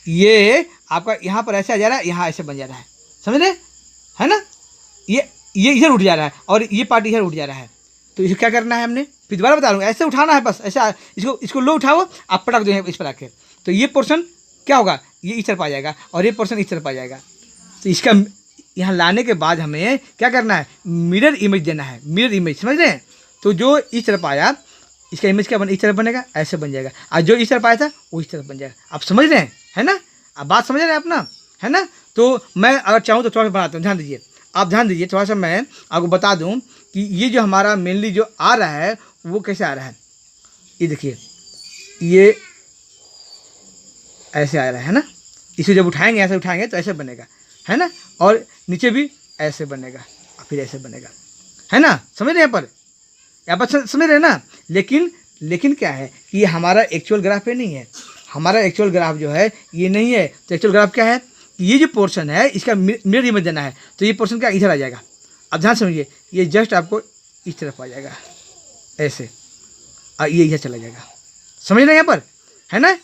ये आपका यहाँ पर ऐसे आ जा रहा है, यहाँ ऐसे बन जा रहा है, समझ रहे है ना। ये इधर उठ जा रहा है और ये पार्ट इधर उठ जा रहा है। तो इसे क्या करना है हमने, फिर दोबारा बता दूँगा, ऐसे उठाना है बस, ऐसा इसको लो उठाओ, आप पटक दो इस पर आके, तो ये पोर्शन क्या होगा, ये इस तरफ आ जाएगा और ये पोर्शन इस तरफ आ जाएगा। तो इसका यहाँ लाने के बाद हमें क्या करना है, मिरर इमेज देना है, मिरर इमेज, समझ रहे हैं। तो जो इस तरफ आया इसका इमेज क्या बन, इस तरफ बनेगा, ऐसे बन जाएगा, और जो इस तरफ आया था वो इस तरफ बन जाएगा। आप समझ रहे हैं, है ना, आप बात समझ रहे हैं अपना, है ना। तो मैं अगर चाहूँ तो थोड़ा सा बनाता हूँ, ध्यान दीजिए, आप ध्यान दीजिए, थोड़ा सा मैं आपको बता दूँ कि ये जो हमारा मेनली जो आ रहा है वो कैसे आ रहा है। ये देखिए, ये ऐसे आ रहा है ना, इसे जब उठाएंगे ऐसे उठाएंगे तो ऐसे बनेगा, है ना, और नीचे भी ऐसे बनेगा और फिर ऐसे बनेगा, है ना, समझ रहे हैं, यहाँ पर समझ रहे हैं ना। लेकिन क्या है कि ये हमारा एक्चुअल ग्राफ नहीं है, हमारा एक्चुअल ग्राफ जो है ये नहीं है। तो एक्चुअल ग्राफ क्या है, ये जो पोर्शन है इसका मिरर इमेज देना है, तो ये पोर्शन क्या इधर आ जाएगा। अब ध्यान समझिए, ये जस्ट आपको इस तरफ आ जाएगा ऐसे, और ये इधर चला जाएगा, समझ रहे हैं यहाँ पर, है ना,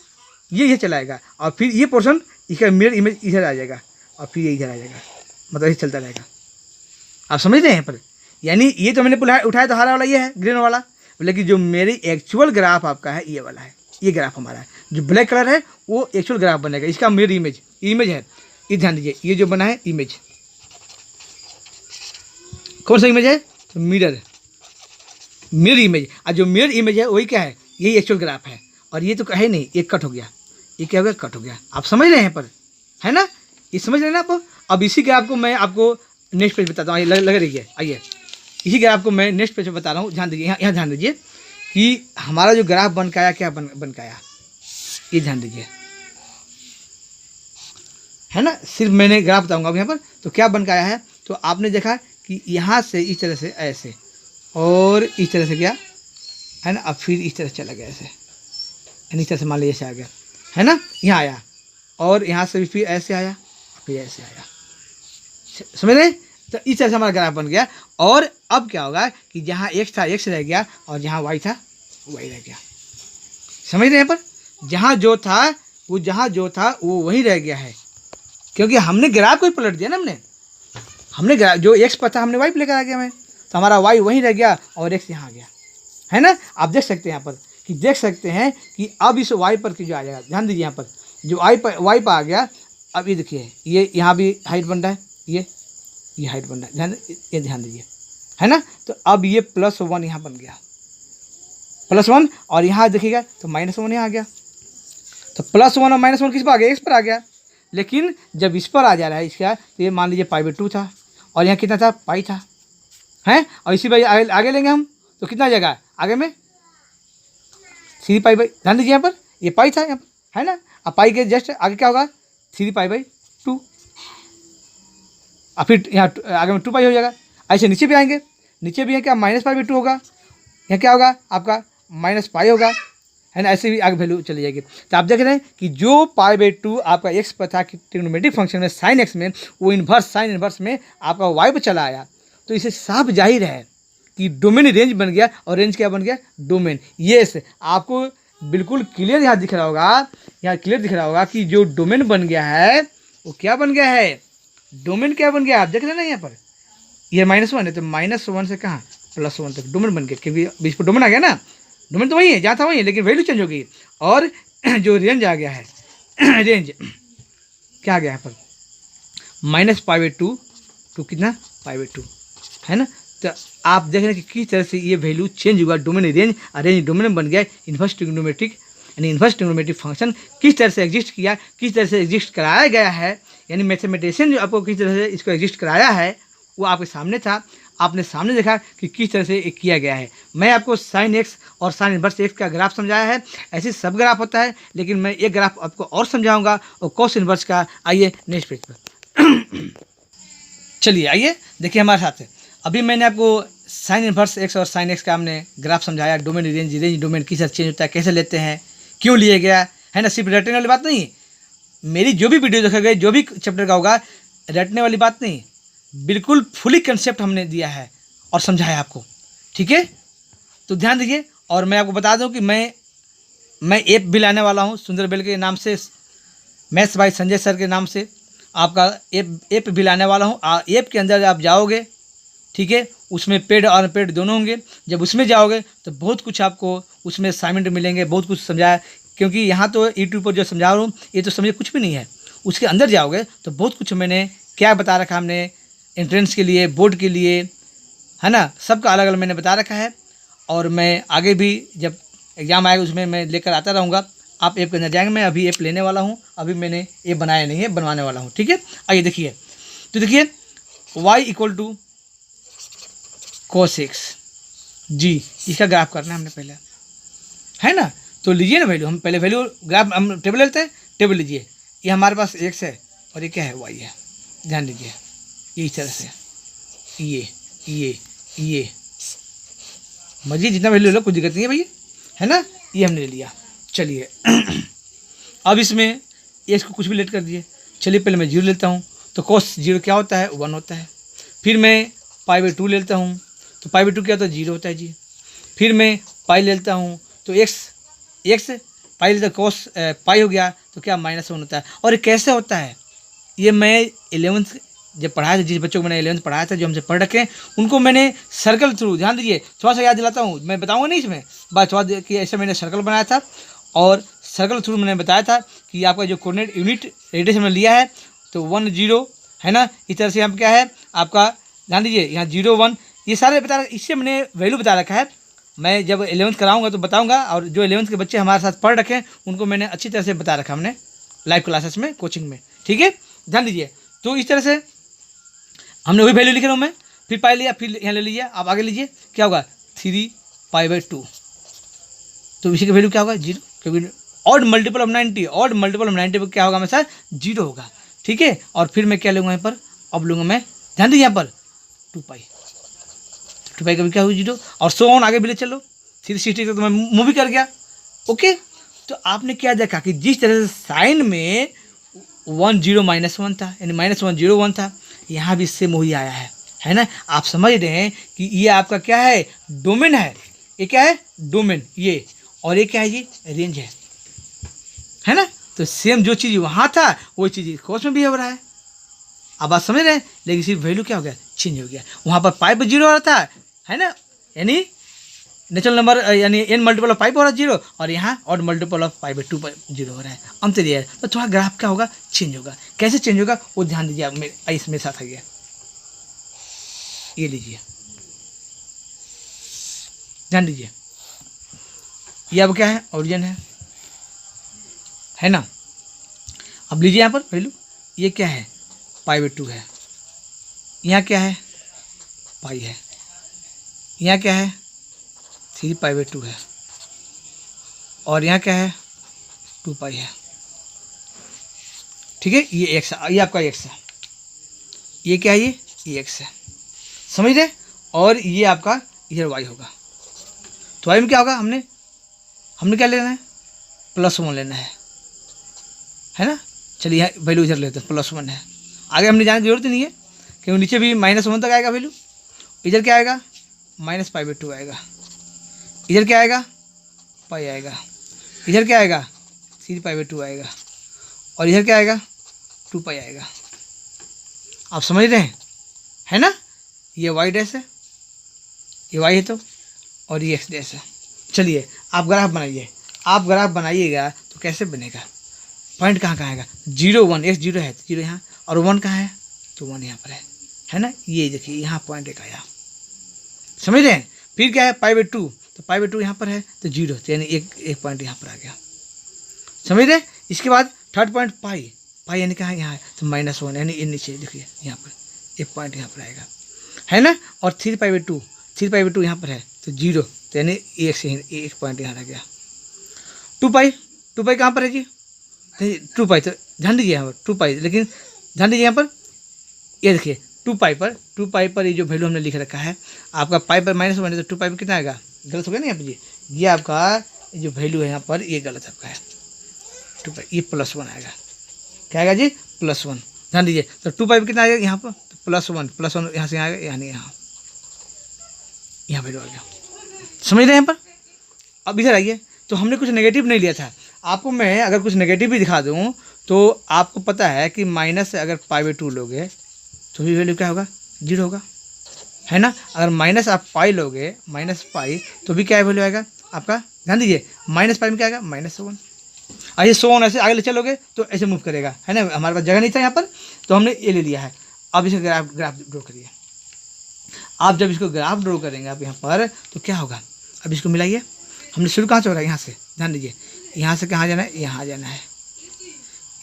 ये इधर चलाएगा और फिर ये पोर्शन इसका मिरर इमेज इधर आ जाएगा और फिर ये इधर आ जाएगा, मतलब ये चलता रहेगा। आप समझ रहे हैं यहाँ पर, यानी ये तो मैंने उठाया तो हरा वाला ये है, ग्रीन वाला, लेकिन जो मेरी एक्चुअल ग्राफ आपका है ये वाला है, ये ग्राफ हमारा है, जो ब्लैक कलर है वो एक्चुअल ग्राफ बनेगा, इसका मिरर इमेज है। ये ध्यान दीजिए, ये जो बना है इमेज, कौन सा इमेज है, तो मिरर इमेज, और जो मिरर इमेज है वही क्या है, यही एक्चुअल ग्राफ है। और ये तो है नहीं, ये कट हो गया, ये क्या हो गया, कट हो गया। आप समझ रहे हैं यहाँ पर, है ना, ये समझ रहे हैं ना आप। अब इसी ग्राफ को मैं आपको नेक्स्ट पेज बताता हूँ, लग रही है, आइए इसी ग्राफ को मैं नेक्स्ट पेज पर बता रहा हूँ। ध्यान दीजिए, यहाँ ध्यान दीजिए कि हमारा जो ग्राफ बन के आया, क्या बन के आया, ये ध्यान दीजिए, है ना। सिर्फ मैंने ग्राफ बताऊंगा अब यहाँ पर, तो क्या बन के आया है, तो आपने देखा कि यहाँ से इस तरह से ऐसे और इस तरह से गया, है ना, अब फिर इस तरह चला गया ऐसे, इस तरह से मान लीजिए ऐसे आ गया, है ना, यहाँ आया और यहाँ से भी फिर ऐसे आया, फिर ऐसे आया, समझ रहे। तो इस तरह से हमारा ग्राफ बन गया। और अब क्या होगा कि जहाँ एक्स था एक्स रह गया और जहाँ वाई था वाई रह गया, समझ रहे हैं। पर जहाँ जो था वो वही रह गया है, क्योंकि हमने ग्राफ को ही पलट दिया ना, हमने जो एक्स पर था हमने वाई पर लेकर आ गया मैं, तो हमारा वाई वहीं रह गया और एक्स यहाँ आ गया, है ना। आप देख सकते हैं यहाँ पर कि देख सकते हैं कि अब इस वाई पर की जो आ जाएगा, ध्यान दीजिए यहाँ पर जो वाई पर आ गया। अब ये देखिए, ये यहाँ भी हाइट बन रहा है, ये हाइट बन रहा है, ध्यान दीजिए, है ना। तो अब ये +1 यहाँ बन गया, +1 और यहाँ देखिएगा तो -1 यहाँ आ गया। तो +1 और -1 किस पर आ गया, x पर आ गया। लेकिन जब इस पर आ जा रहा है इसका, तो ये मान लीजिए π/2 था और यहाँ कितना था, पाई था, हैं। और इसी पर आगे लेंगे हम तो कितना आ जाएगा, आगे में 3π, ध्यान दीजिए यहाँ पर ये पाई था यहाँ पर, है ना। अब पाई के जस्ट आगे क्या होगा, 3π/2 और फिर यहाँ आगे में 2π हो जाएगा। ऐसे नीचे भी आएंगे, नीचे भी है क्या, -π/2 होगा, यहाँ क्या होगा आपका -π होगा, है ना। ऐसे भी आगे वैल्यू चली जाएगी। तो आप देख रहे हैं कि जो π/2 आपका x पर था कि ट्रिग्नोमेट्रिक फंक्शन में साइन x में, वो इन्वर्स साइन इन्वर्स में आपका y पर चला आया। तो इसे साफ जाहिर है कि डोमेन रेंज बन गया, और रेंज क्या बन गया, डोमेन। यस, आपको बिल्कुल क्लियर यहाँ दिख रहा होगा, यहाँ क्लियर दिख रहा होगा कि जो डोमेन बन गया है वो क्या बन गया है, डोमेन क्या बन गया, आप देख रहे हैं ना यहाँ पर ये -1 है, तो -1 से कहाँ +1 तक डोमेन बन गया, क्योंकि बीच पर डोमेन आ गया ना। डोमेन तो वही है, जहाँ था वही है, लेकिन वैल्यू चेंज हो गई। और जो रेंज आ गया है रेंज क्या आ गया यहाँ पर, -π/2 टू कितना, π/2, है ना। तो आप देख रहे हैं कि किस तरह से ये वैल्यू चेंज हुआ, डोमेन रेंज, रेंज डोमेन बन गया। इन्वर्स ट्रिग्नोमेट्रिक यानी इन्वर्स ट्रिग्नोमेट्रिक फंक्शन किस तरह से एग्जिस्ट किया, किस तरह से एग्जिस्ट कराया गया है, यानी मैथमेटिशियन जो आपको किस तरह से इसको एग्जिस्ट कराया है वो आपके सामने था। आपने सामने देखा कि किस तरह से ये किया गया है। मैं आपको साइन x और साइन इन्वर्स x का ग्राफ समझाया है, ऐसे सब ग्राफ होता है, लेकिन मैं एक ग्राफ आपको और समझाऊंगा और कॉस इन्वर्स का। आइए नेक्स्ट पेज पर चलिए, आइए देखिए हमारे साथ। अभी मैंने आपको साइन इन्वर्स x और साइन x का हमने ग्राफ समझाया, डोमेन रेंज, रेंज डोमेन किस तरह चेंज होता है, कैसे लेते हैं, क्यों लिए गया है ना। सिर्फ रटने वाली बात नहीं, मेरी जो भी वीडियो देखा गया, जो भी चैप्टर का होगा, रटने वाली बात नहीं, बिल्कुल फुली कंसेप्ट हमने दिया है और समझाया आपको, ठीक है। तो ध्यान दीजिए। और मैं आपको बता दूं कि मैं ऐप भी लाने वाला हूं, सुंदर बेल के नाम से, मैथ्स बाय संजय सर के नाम से आपका ऐप भी लाने वाला हूं। ऐप के अंदर आप जाओगे, ठीक है, उसमें पेड और अनपेड दोनों होंगे। जब उसमें जाओगे तो बहुत कुछ आपको उसमें असाइनमेंट मिलेंगे, बहुत कुछ समझाया, क्योंकि यहाँ तो यूट्यूब पर जो समझा रहा हूँ ये तो समझे कुछ भी नहीं है। उसके अंदर जाओगे तो बहुत कुछ मैंने क्या बता रखा, हमने एंट्रेंस के लिए, बोर्ड के लिए, है ना, सबका अलग अलग मैंने बता रखा है। और मैं आगे भी जब एग्ज़ाम आएगा उसमें मैं लेकर आता रहूँगा। आप ऐप के अंदर जाएंगे, मैं अभी ऐप लेने वाला हूँ, अभी मैंने ऐप बनाया नहीं है, बनवाने वाला हूँ, ठीक है। आइए देखिए, तो देखिए y = cos x जी, इसका ग्राफ करना है हमने पहले, है ना। तो लीजिए ना वैल्यू, हम पहले वैल्यू ग्राफ हम टेबल लेते हैं। टेबल लीजिए, ये हमारे पास x है और ये क्या है, y है। ध्यान दीजिए, ये इस तरह से, ये मर्जी जितना वैल्यू ले लो, कोई दिक्कत नहीं है भैया, है ना। ये हमने ले लिया। चलिए अब इसमें x को कुछ भी लेट कर दिए। चलिए पहले मैं 0 लेता हूँ, तो cos 0 क्या होता है, 1 होता है। फिर मैं π/2 लेता हूँ, तो π/2 क्या होता है, 0 होता है जी। फिर मैं पाई लेता हूँ, तो x पाई लेता, cos पाई हो गया, तो क्या -1 होता है। और ये कैसे होता है, ये मैं 11th जब पढ़ाया था, जिस बच्चों को मैंने 11th पढ़ाया था, जो हमसे पढ़ रखे हैं, उनको मैंने सर्कल थ्रू, ध्यान दीजिए, थोड़ा सा याद दिलाता हूँ, मैं बताऊँगा नहीं इसमें, बस थोड़ा कि ऐसे मैंने सर्कल बनाया था और सर्कल थ्रू मैंने बताया था कि आपका जो कोऑर्डिनेट यूनिट रेडियस हमने लिया है, तो 1 0 है ना। इस तरह से हम क्या है आपका, ध्यान दीजिए, यहाँ 0 1 ये सारे बता, इससे मैंने वैल्यू बता रखा है। मैं जब 11th कराऊंगा तो बताऊंगा, और जो 11th के बच्चे हमारे साथ पढ़ रखे हैं उनको मैंने अच्छी तरह से बता रखा हमने लाइव क्लासेस में, कोचिंग में, ठीक है। ध्यान दीजिए, तो इस तरह से हमने वही वैल्यू लिख रहा हूँ मैं। फिर पाई लिया, फिर यहाँ ले लीजिए, आप आगे लीजिए, क्या होगा 3π/2, तो इसी का वैल्यू क्या होगा 0, क्योंकि odd multiple of 90, odd multiple of 90 पर क्या होगा हमेशा 0 होगा, ठीक है। और फिर मैं क्या लूँगा यहाँ पर, अब लूँगा मैं, ध्यान दीजिए यहाँ पर 2π, तो 2π का भी क्या होगा 0, और सो ऑन आगे भी ले चलो 360 तक, तो मैं मूवी कर गया, ओके। तो आपने क्या देखा कि जिस तरह से साइन में 1 0 -1 था, यानी -1 0 1 था, यहाँ भी सेम वही आया है ना। आप समझ रहे हैं कि ये आपका क्या है, डोमेन है। ये क्या है, डोमेन, ये, और ये क्या है जी, रेंज है ना। तो सेम जो चीज़ वहाँ था वही चीज़ कोर्स में भी हो रहा है। आप बात समझ रहे हैं, लेकिन सिर्फ वैल्यू क्या हो गया, चेंज हो गया। वहाँ पर π/0 हो रहा था, है ना, यानी नेचुरल नंबर यानी n मल्टीपल ऑफ π हो रहा है 0, और यहाँ ऑड मल्टीपल ऑफ π/2 पर 0 हो रहा है। अंतर ये है, तो थोड़ा ग्राफ क्या होगा, चेंज होगा। कैसे चेंज होगा वो ध्यान दीजिए, आप मेरे साथ आ गया, ये लीजिए, ध्यान दीजिए। ये अब क्या है, ओरिजिन है ना। अब लीजिए यहाँ पर वैल्यू, ये क्या है, π/2 है, यहाँ क्या है, पाई है, यहाँ क्या है, 3π/2 है, और यहाँ क्या है, 2π है। ठीक है, ये x है, ये आपका x है, ये क्या है, ये x है, समझ रहे। और ये आपका इधर y होगा। तो y में क्या होगा, हमने क्या लेना है, +1 लेना है ना। चलिए यहाँ वैल्यू इधर लेते हैं, +1 है, आगे हमने जाने की जरूरत नहीं है क्योंकि नीचे भी -1 तक आएगा वैल्यू। इधर क्या आएगा, -π/2 आएगा, इधर क्या आएगा, पाई आएगा, इधर क्या आएगा, 3π/2 आएगा, और इधर क्या आएगा, 2π आएगा। आप समझ रहे हैं, है ना। ये y डैश है, ये y है तो, और ये x डैश है। चलिए आप ग्राफ बनाइए, आप ग्राफ बनाइएगा तो कैसे बनेगा, पॉइंट कहाँ कहाँ आएगा, 0 1, x 0 है तो 0 यहाँ, और 1 कहाँ है तो 1 यहाँ पर है ना। ये देखिए यहाँ पॉइंट एक आया, समझ रहे हैं। फिर क्या है, π/2, तो π/2 यहाँ पर है तो 0, तो यानी एक पॉइंट यहाँ पर आ गया, समझ रहे। इसके बाद थर्ड पॉइंट पाई यानी कहाँ, यहाँ है तो -1, यानी ये नीचे देखिए यहाँ पर एक पॉइंट यहाँ पर आएगा, है ना। और 3π/2 यहाँ पर है तो 0, तो यानी एक पॉइंट यहाँ रह गया। 2π कहाँ पर है जी, 2π, तो ध्यान दीजिए यहाँ पर 2π, लेकिन ध्यान दीजिए यहाँ पर, ये देखिए 2π पर ये जो वैल्यू हमने लिख रखा है, आपका पाई पर -1 है तो 2π पर कितना आएगा, गलत हो गया ना यहाँ पर, ये आपका जो वैल्यू है यहाँ पर ये गलत आपका है, 2π, ये +1 आएगा, क्या आएगा जी, +1। ध्यान दीजिए, तो 2π पर कितना आएगा यहाँ पर, तो +1 यहाँ से आएगा, यानी यहाँ वैल्यू आ गया, समझ रहे हैं यहाँ पर। अब इधर आइए, तो हमने कुछ नेगेटिव नहीं लिया था, आपको मैं अगर कुछ नेगेटिव भी दिखा दूँ तो आपको पता है कि माइनस अगर π/2 लोगे तो भी वैल्यू क्या होगा, 0 होगा, है ना। अगर माइनस आप पाई लोगे, -π, तो भी क्या वैल्यू आएगा आपका, ध्यान दीजिए, -π में क्या आएगा, -1। ऐसे 100 ऐसे आगे ले चलोगे तो ऐसे मूव करेगा, है ना। हमारे पास जगह नहीं था यहाँ पर तो हमने ये ले लिया है। अब इसे ग्राफ ड्रॉ करिए। आप जब इसको ग्राफ ड्रॉ करेंगे आप यहाँ पर तो क्या होगा, अब इसको मिलाइए। हमने शुरू कहाँ से हो रहा है, यहाँ से, ध्यान दीजिए, यहाँ से कहाँ जाना है, यहाँ जाना है,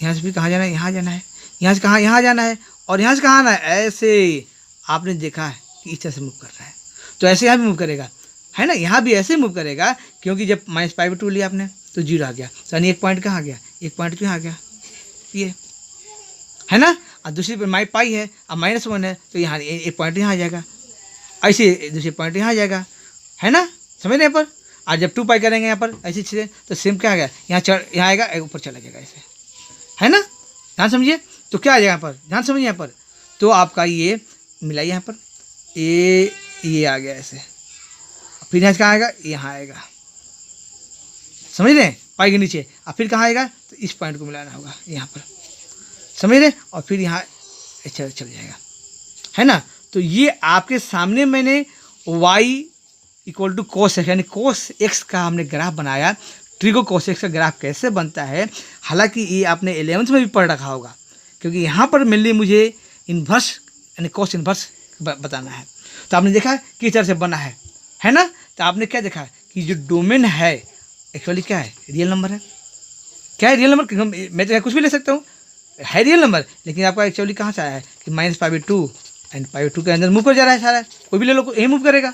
यहाँ से भी कहाँ जाना है, यहाँ जाना है, यहाँ से कहाँ, यहाँ जाना है, और यहाँ से कहाँ आना है, ऐसे आपने देखा है कि इस तरह से मूव कर रहा है, तो ऐसे यहाँ भी मूव करेगा, है ना। यहाँ भी ऐसे मूव करेगा क्योंकि जब -π/2 लिया आपने तो 0 आ गया, तो यानी एक पॉइंट कहाँ आ गया, एक पॉइंट क्यों आ गया, ये है ना। और दूसरी पर -π है, अब -1 है तो यहाँ एक पॉइंट यहाँ आ जाएगा, ऐसे दूसरे पॉइंट यहाँ आ जाएगा, है ना, समझ रहे पर। आज जब 2π करेंगे यहाँ पर ऐसी चीज़ें तो सेम क्या आ गया, यहाँ आएगा, ऊपर चला जाएगा ऐसे, है ना। ध्यान समझिए, तो क्या आ जाएगा यहाँ पर, ध्यान समझिए यहाँ पर, तो आपका ये मिलाइए यहाँ पर, ये आ गया ऐसे, फिर यहाँ से कहाँ आएगा, यहाँ आएगा, समझ रहे हैं, पाई के नीचे। और फिर कहाँ आएगा, तो इस पॉइंट को मिलाना होगा यहाँ पर, समझ रहे, और फिर यहाँ चल जाएगा, है ना। तो ये आपके सामने मैंने y = cos x यानी cos x का हमने ग्राफ बनाया। ट्रिगो cos x का ग्राफ कैसे बनता है, हालांकि ये आपने 11th में भी पढ़ रखा होगा, क्योंकि यहाँ पर मेनली मुझे इन्वर्स यानी cos इन्वर्स बताना है। तो आपने देखा किस तरह से बना है ना। तो आपने क्या देखा कि जो डोमेन है एक्चुअली क्या है, रियल नंबर है। क्या है, रियल नंबर, क्योंकि मैं तो कुछ भी ले सकता हूँ, है रियल नंबर, लेकिन आपका एक्चुअली कहाँ से आया है कि -π/2 एंड π/2 के अंदर मूव कर जा रहा है सारा, कोई भी ले लो यही मूव करेगा।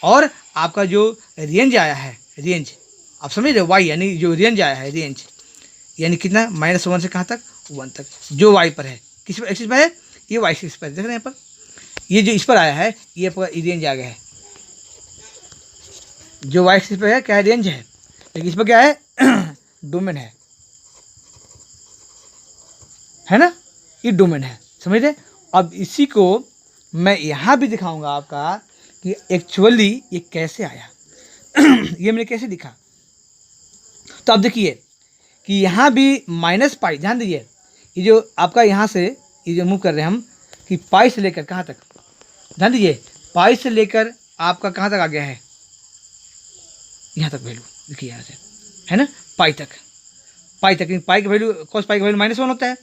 और आपका जो रेंज आया है, रेंज आप समझ रहे हो, y यानी जो रेंज आया है, रेंज यानी कितना, -1 से कहाँ तक, 1 तक, जो y पर है, किस पर, एक्सिस पर है, ये y एक्सिस पर, देख रहे हैं यहाँ पर, ये जो इस पर आया है ये आपका रेंज आ गया है, जो y एक्सिस पर है क्या है, रेंज है, लेकिन इस पर क्या है डोमेन है ना, ये डोमेन है, समझ रहे। अब इसी को मैं यहाँ भी दिखाऊंगा आपका कि एक्चुअली ये कैसे आया ये मैंने कैसे दिखा। तो अब देखिए कि यहाँ भी -π, ध्यान दीजिए, ये जो आपका यहाँ से ये जो मूव कर रहे हैं हम कि पाई से लेकर कहाँ तक, ध्यान दीजिए, पाई से लेकर आपका कहाँ तक आ गया है, यहाँ तक वैल्यू देखिए यहाँ से, है ना, पाई तक, पाई की वैल्यू, cos पाई की वैल्यू -1 होता है,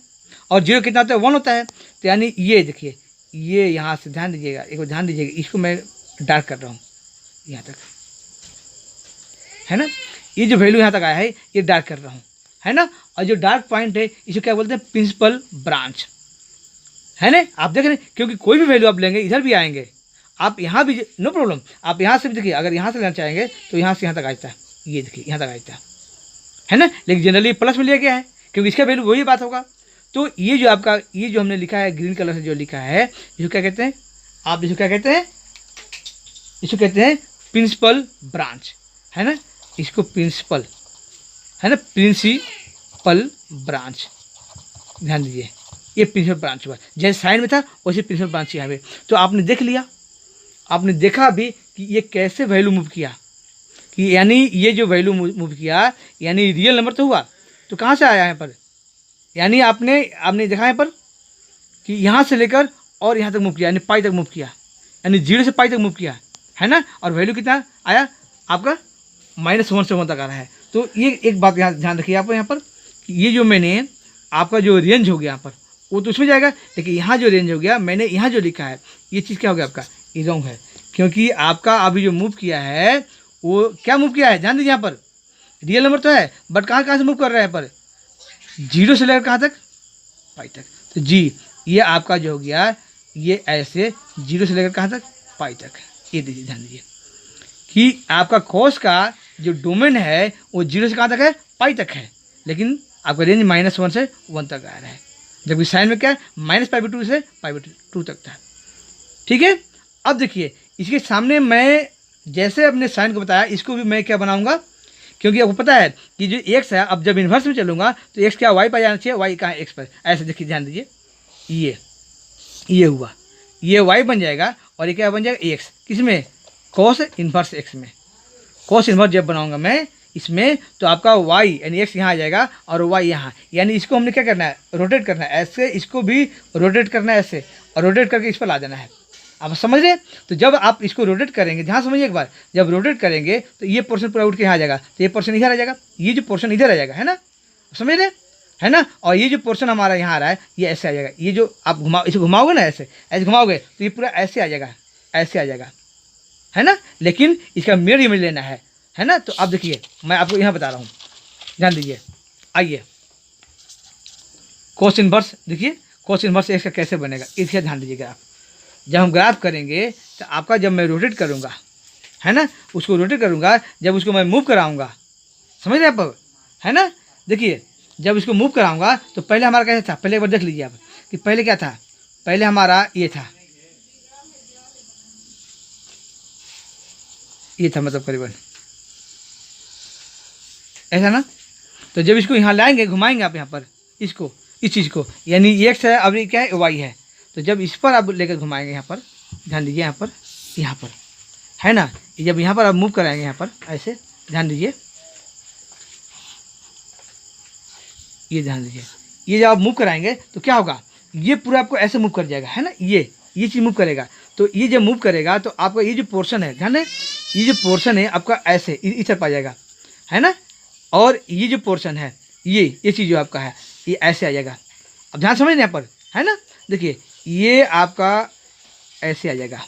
और 0 कितना होता है, 1 होता है। तो यानी ये देखिए, ये यहाँ से ध्यान दीजिएगा, एक बार ध्यान दीजिएगा, इसको मैं डार्क कर रहा हूँ यहाँ तक, है ना, ये जो वैल्यू यहाँ तक आया है ये डार्क कर रहा हूँ, है ना। और जो डार्क पॉइंट है इसे क्या बोलते हैं, प्रिंसिपल ब्रांच, है ना। आप देख रहे हैं, क्योंकि कोई भी वैल्यू आप लेंगे इधर भी आएंगे, आप यहाँ भी नो प्रॉब्लम, आप यहाँ से भी देखिए, अगर यहाँ से लेना चाहेंगे तो यहाँ से यहाँ तक आता है, ये देखिए यहाँ तक आता है ना। लेकिन जनरली प्लस में लिया गया है क्योंकि इसका वैल्यू वही बात होगा। तो ये जो आपका ये जो हमने लिखा है ग्रीन कलर से जो लिखा है, इसको क्या कहते हैं, आप इसको क्या कहते हैं, इसको कहते हैं प्रिंसिपल ब्रांच, है ना। इसको प्रिंसिपल, है ना, प्रिंसिपल ब्रांच, ध्यान दीजिए ये प्रिंसिपल ब्रांच हुआ, जैसे साइड में था वैसे प्रिंसिपल ब्रांच यहाँ पे। तो आपने देख लिया, आपने देखा अभी कि ये कैसे वैल्यू मूव किया, कि यानी ये जो वैल्यू मूव किया यानी रियल नंबर तो हुआ, तो कहाँ से आया यहाँ पर, यानी आपने देखा यहाँ पर कि यहाँ से लेकर और यहाँ तक मूव किया, यानी पाई तक मूव किया, यानी 0 से पाई तक मूव किया, है ना। और वैल्यू कितना आया आपका, -1 से 1 तक आ रहा है। तो ये एक बात यहाँ ध्यान रखिए आप यहाँ पर, ये जो मैंने आपका जो रेंज हो गया यहाँ पर वो तो उसमें जाएगा, लेकिन यहाँ जो रेंज हो गया मैंने यहाँ जो लिखा है ये चीज़ क्या हो गया आपका, ये रॉन्ग है, क्योंकि आपका अभी जो मूव किया है वो क्या मूव किया है, ध्यान दीजिए यहाँ पर रियल नंबर तो है बट कहाँ से मूव कर रहा है, पर 0 से लेकर कहाँ तक, पाई तक। तो जी ये आपका जो हो गया ये ऐसे 0 से लेकर कहाँ तक, पाई तक। ये दीजिए ध्यान दीजिए कि आपका कॉस का जो डोमेन है वो 0 से कहाँ तक है, पाई तक है, लेकिन आपका रेंज -1 से 1 तक आ रहा है, जबकि साइन में क्या है -π/2 से π/2 तक था। ठीक है। अब देखिए इसके सामने मैं जैसे अपने साइन को बताया इसको भी मैं क्या बनाऊंगा, क्योंकि आपको पता है कि जो x है, अब जब इन्वर्स में चलूंगा तो x क्या y पर जाना चाहिए, y कहाँ है x पर, ऐसे देखिए ध्यान दीजिए, ये हुआ, ये y बन जाएगा और ये क्या बन जाएगा x, किसमें, cos इन्वर्स x में। cos इन्वर्स जब बनाऊंगा मैं इसमें तो आपका y यानी x यहाँ आ जाएगा और y यहाँ, यानी इसको हमने क्या करना है, रोटेट करना है ऐसे, इसको भी रोटेट करना है ऐसे, और रोटेट करके इस पर ला देना है। आप समझ रहे हैं। तो जब आप इसको रोटेट करेंगे, ध्यान समझिए एक बार, जब रोटेट करेंगे तो ये पोर्शन पूरा उठ के यहाँ आ जाएगा, तो ये पोर्शन इधर आ जाएगा, ये जो पोर्शन इधर आ जाएगा, है ना, समझ रहे, है ना। और ये जो पोर्शन हमारा यहाँ आ रहा है ये ऐसे आ जाएगा, ये जो आप इसे घुमाओगे ना ऐसे घुमाओगे तो ये पूरा ऐसे आ जाएगा, ऐसे आ जाएगा, है ना। लेकिन इसका मिरर इमेज लेना है ना। तो अब देखिए मैं आपको यहाँ बता रहा हूँ, ध्यान दीजिए, आइए कोस इनवर्स, देखिए कोस इनवर्स x का कैसे बनेगा, इसका ध्यान दीजिएगा आप। जब हम ग्राफ करेंगे तो आपका जब मैं रोटेट करूँगा, है ना, उसको रोटेट करूँगा, जब उसको मैं मूव कराऊँगा, समझ रहे आप, है ना। देखिए जब इसको मूव कराऊँगा तो पहले हमारा कैसे था, पहले एक बार देख लीजिए आप कि पहले क्या था, पहले हमारा ये था मतलब करीबन ऐसा ना। तो जब इसको यहाँ लाएंगे, घुमाएंगे आप यहाँ पर इसको, इस चीज़ को, यानी ये x है, अब ये क्या है, y है। तो जब इस पर आप लेकर घुमाएंगे यहाँ पर, ध्यान दीजिए यहाँ पर, है ना, जब यहाँ पर आप मूव कराएंगे यहाँ पर ऐसे, ध्यान दीजिए, ये ध्यान दीजिए, ये जब आप मूव कराएंगे तो क्या होगा, ये पूरा आपको ऐसे मूव कर जाएगा, है ना, ये चीज़ मूव करेगा। तो ये जब मूव करेगा तो आपका ये जो पोर्शन है, ध्यान है, ये जो पोर्शन है आपका ऐसे इस तरफ आ जाएगा, है ना। और ये जो पोर्शन है ये चीज़ जो आपका है ये ऐसे आ जाएगा। अब ध्यान समझ यहाँ पर, है ना, देखिए ये आपका ऐसे आ जाएगा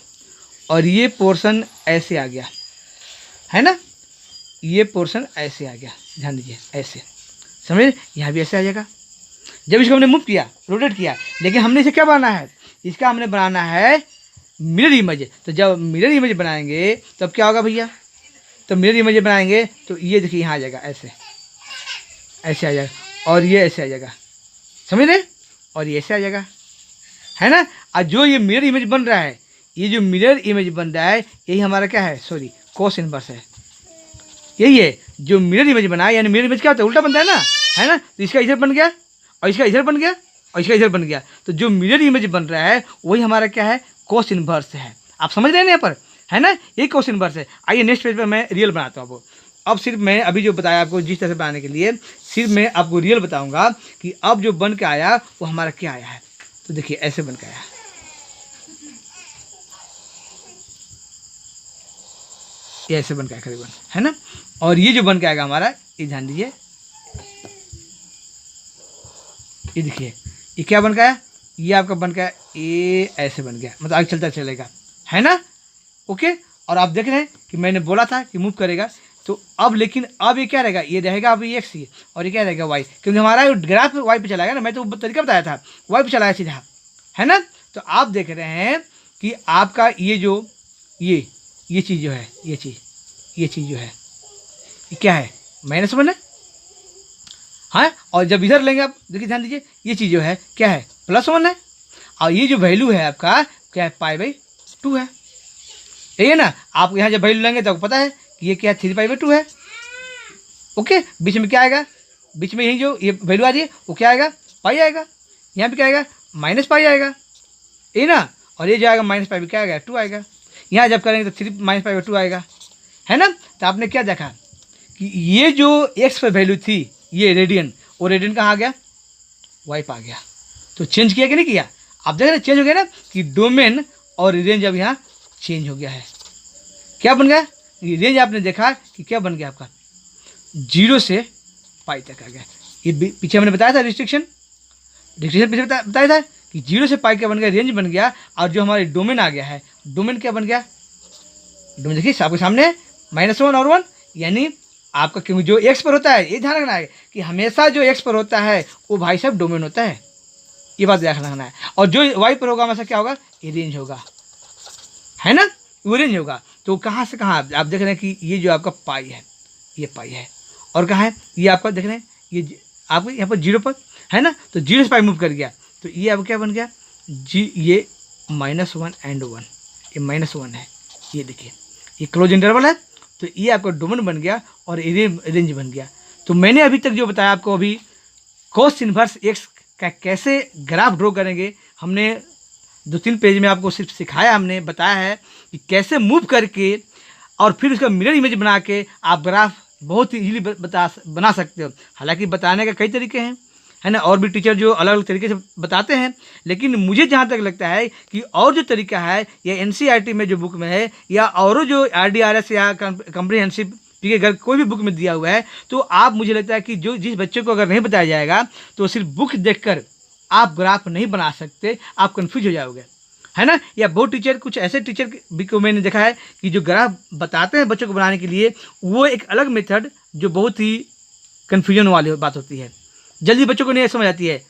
और ये पोर्शन ऐसे आ गया, है ना, ये पोर्शन ऐसे आ गया, ध्यान दीजिए ऐसे, समझ, यहाँ भी ऐसे आ जाएगा। जब इसको हमने मूव किया, रोटेट किया, लेकिन हमने इसे क्या बनाना है, इसका हमने बनाना है मिरर इमेज। तो जब मिरर इमेज बनाएंगे तब क्या होगा भैया, तो मिरर इमेज बनाएंगे तो ये देखिए यहाँ आ जाएगा, ऐसे आ जाएगा और ये ऐसे आ जाएगा, समझ रहे, और ये ऐसे आ जाएगा, है ना। और जो ये मिरर इमेज बन रहा है, ये जो मिरर इमेज बन रहा है यही हमारा क्या है, सॉरी कोस इनवर्स है, यही है जो मिरर इमेज बना है। यानी मिरर इमेज क्या होता है, उल्टा बनता है ना। तो इसका इधर बन गया और इसका इधर बन गया और इसका इधर बन गया, तो जो मिरर इमेज बन रहा है वही हमारा क्या है, कोस इनवर्स है। आप समझ रहे हैं यहाँ पर, है ना, ये कोस इनवर्स है। आइए नेक्स्ट पेज पर मैं रियल बनाता हूँ आपको। अब सिर्फ मैं अभी जो बताया आपको जिस तरह से बनाने के लिए, सिर्फ मैं आपको रियल बताऊंगा कि अब जो बन के आया वो हमारा क्या आया है। तो देखिए ऐसे बन के आया, ये ऐसे बन के आया करीबन, है ना। और ये जो बन के आएगा हमारा, ये ध्यान दीजिए, ये देखिए ये क्या बन गया, ये आपका बन गया, ये ऐसे बन गया, मतलब आगे चलता चलेगा, है ना, ओके। और आप देख रहे हैं कि मैंने बोला था कि मूव करेगा, तो अब लेकिन अब ये क्या रहेगा, ये रहेगा अब ये एक्स, और ये क्या रहेगा वाई, क्योंकि हमारा ग्राफ वाई पे चलाएगा ना, मैं तो तरीका बताया था वाई पे चलाया सीधा, है ना। तो आप देख रहे हैं कि आपका ये जो ये चीज़ जो है, ये चीज़ जो है ये क्या है, -1 है, हाँ। और जब इधर लेंगे आप देखिए ध्यान दीजिए, ये चीज़ जो है क्या है, +1 है, और ये जो वैल्यू है आपका क्या है, π/2 है, यही है ना। आप यहाँ जब वैल्यू लेंगे तो आपको पता है कि ये क्या है, 3π/2 है। ओके, बीच में क्या आएगा, बीच में यही जो ये वैल्यू आ रही है वो क्या आएगा, पाई आएगा, यहाँ पे क्या आएगा, -π आएगा, यही ना। और ये जो आएगा -π क्या आएगा, 2 आएगा। यहाँ जब करेंगे तो 3 -π/2 आएगा, है ना। तो आपने क्या देखा कि ये जो एक्स पर वैल्यू थी ये रेडियन, वो रेडियन कहाँ आ गया, वाई पे आ गया। तो चेंज किया कि नहीं किया, आप देख रहे हैं चेंज हो गया ना, कि डोमेन और रेंज अब यहाँ चेंज हो गया है। क्या बन गया, रेंज आपने देखा कि क्या बन गया आपका, 0 से पाई तक आ गया। ये पीछे हमने बताया था रिस्ट्रिक्शन पीछे बताया था कि 0 से पाई क्या बन गया, रेंज बन गया। और जो हमारे डोमेन आ गया है, डोमेन क्या बन गया, डोमेन देखिए आपके सामने -1 और 1, यानी आपका क्योंकि जो एक्स पर होता है, ये ध्यान रखना है कि हमेशा जो एक्स पर होता है वो भाई साहब डोमेन होता है, ये बात ध्यान रखना है। और जो वाई पर होगा हमेशा क्या होगा, ये रेंज होगा, है ना, वो रेंज होगा। तो कहाँ से कहाँ आप देख रहे हैं कि ये जो आपका पाई है, ये पाई है, और कहाँ है ये आपका देख रहे हैं, ये आपको यहाँ पर 0 पर है ना, तो 0 से पाई मूव कर गया, तो ये अब क्या बन गया ये -1 and 1, ये -1 है, ये देखिए ये क्लोज इंटरवल है, तो ये आपका डोमेन बन गया और ये रेंज बन गया। तो मैंने अभी तक जो बताया आपको, अभी cos इनवर्स x का कैसे ग्राफ ड्रॉ करेंगे, हमने 2-3 पेज में आपको सिर्फ सिखाया, हमने बताया है कि कैसे मूव करके और फिर उसका मिरर इमेज बना के आप ग्राफ बहुत ही इजीली बना सकते हो। हालांकि बताने के कई तरीके हैं, है ना, और भी टीचर जो अलग अलग तरीके से बताते हैं, लेकिन मुझे जहाँ तक लगता है कि और जो तरीका है या NCERT में जो बुक में है, या और जो RDRS या कॉम्प्रिहेंसिव ठीक है कोई भी बुक में दिया हुआ है, तो आप मुझे लगता है कि जो जिस बच्चे को अगर नहीं बताया जाएगा तो सिर्फ बुक देखकर आप ग्राफ नहीं बना सकते, आप कन्फ्यूज हो जाओगे, है ना। या बहुत टीचर, कुछ ऐसे टीचर भी को मैंने देखा है कि जो ग्राफ बताते हैं बच्चों को बनाने के लिए, वो एक अलग मेथड जो बहुत ही कन्फ्यूजन वाली बात होती है, जल्दी बच्चों को नहीं समझ आती है।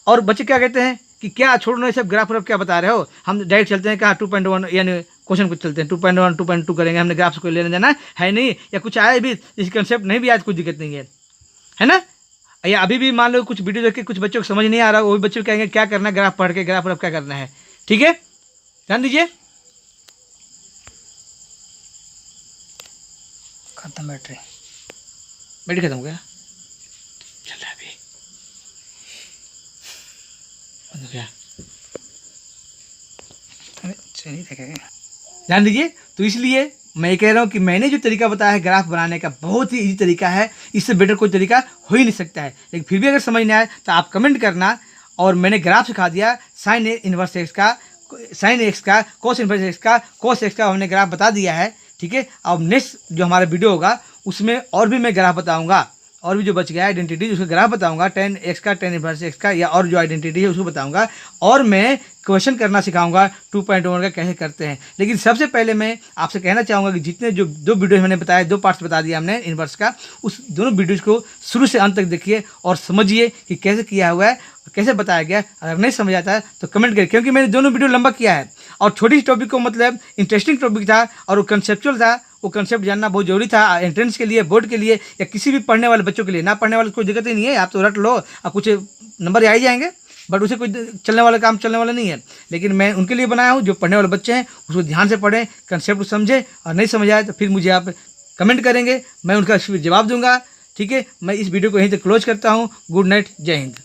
और बच्चे क्या कहते हैं कि क्या छोड़ना ये सब ग्राफ क्या बता रहे हो, हम डायरेक्ट चलते हैं कहाँ 2.1 यानी क्वेश्चन कुछ चलते हैं 2.1 2.2 करेंगे, हमने ग्राफ को लेने जाना है नहीं, या कुछ आया भी इस कंसेप्ट नहीं भी आज कुछ दिक्कत नहीं है ना। या अभी भी मान लो कुछ वीडियो देख के कुछ बच्चों को समझ नहीं आ रहा, वो भी बच्चे कहेंगे क्या करना है ग्राफ पढ़ के, ग्राफ क्या करना है, ठीक है, ध्यान दीजिए। खत्म बैटरी खत्म हो गया, चल रहा है अभी बंद हो गया, चलिए देखेंगे, ध्यान दीजिए। तो इसलिए मैं कह रहा हूँ कि मैंने जो तरीका बताया है ग्राफ बनाने का, बहुत ही इजी तरीका है, इससे बेटर कोई तरीका हो ही नहीं सकता है। लेकिन फिर भी अगर समझ नहीं आए तो आप कमेंट करना। और मैंने ग्राफ सिखा दिया साइन इनवर्स एक्स का, साइन एक्स का, कोस इनवर्स एक्स का, कोस एक्स का हमने ग्राफ बता दिया है, ठीक है। अब नेक्स्ट जो हमारा वीडियो होगा उसमें और भी मैं ग्राफ बताऊँगा, और भी जो बच गया आइडेंटिटी उसका ग्राफ बताऊंगा, tan x का, tan इनवर्स x का, या और जो आइडेंटिटी है उसको बताऊंगा। और मैं क्वेश्चन करना सिखाऊंगा 2.1 का कैसे करते हैं। लेकिन सबसे पहले मैं आपसे कहना चाहूँगा कि जितने जो 2 वीडियो मैंने बताया, 2 पार्ट्स बता दिया हमने इनवर्स का, उस दोनों वीडियोज़ को शुरू से अंत तक देखिए और समझिए कि कैसे किया हुआ है, कैसे बताया गया। अगर नहीं समझ आता है तो कमेंट करिए, क्योंकि मैंने दोनों वीडियो लंबा किया है और छोटी सी टॉपिक को मतलब इंटरेस्टिंग टॉपिक था और वो कंसेप्चुअल था, वो कंसेप्ट जानना बहुत जरूरी था एंट्रेंस के लिए, बोर्ड के लिए, या किसी भी पढ़ने वाले बच्चों के लिए। ना पढ़ने वाले कोई दिक्कत ही नहीं है, आप तो रट लो, आप कुछ नंबर आ ही जाएंगे, बट उसे कोई चलने वाला काम चलने वाला नहीं है। लेकिन मैं उनके लिए बनाया हूँ, जो पढ़ने वाले बच्चे हैं उसको ध्यान से पढ़ें, कंसेप्ट समझें, और नहीं समझ आए तो फिर मुझे आप कमेंट करेंगे, मैं उनका जवाब दूंगा, ठीक है। मैं इस वीडियो को यहीं तक क्लोज करता हूँ। गुड नाइट, जय हिंद।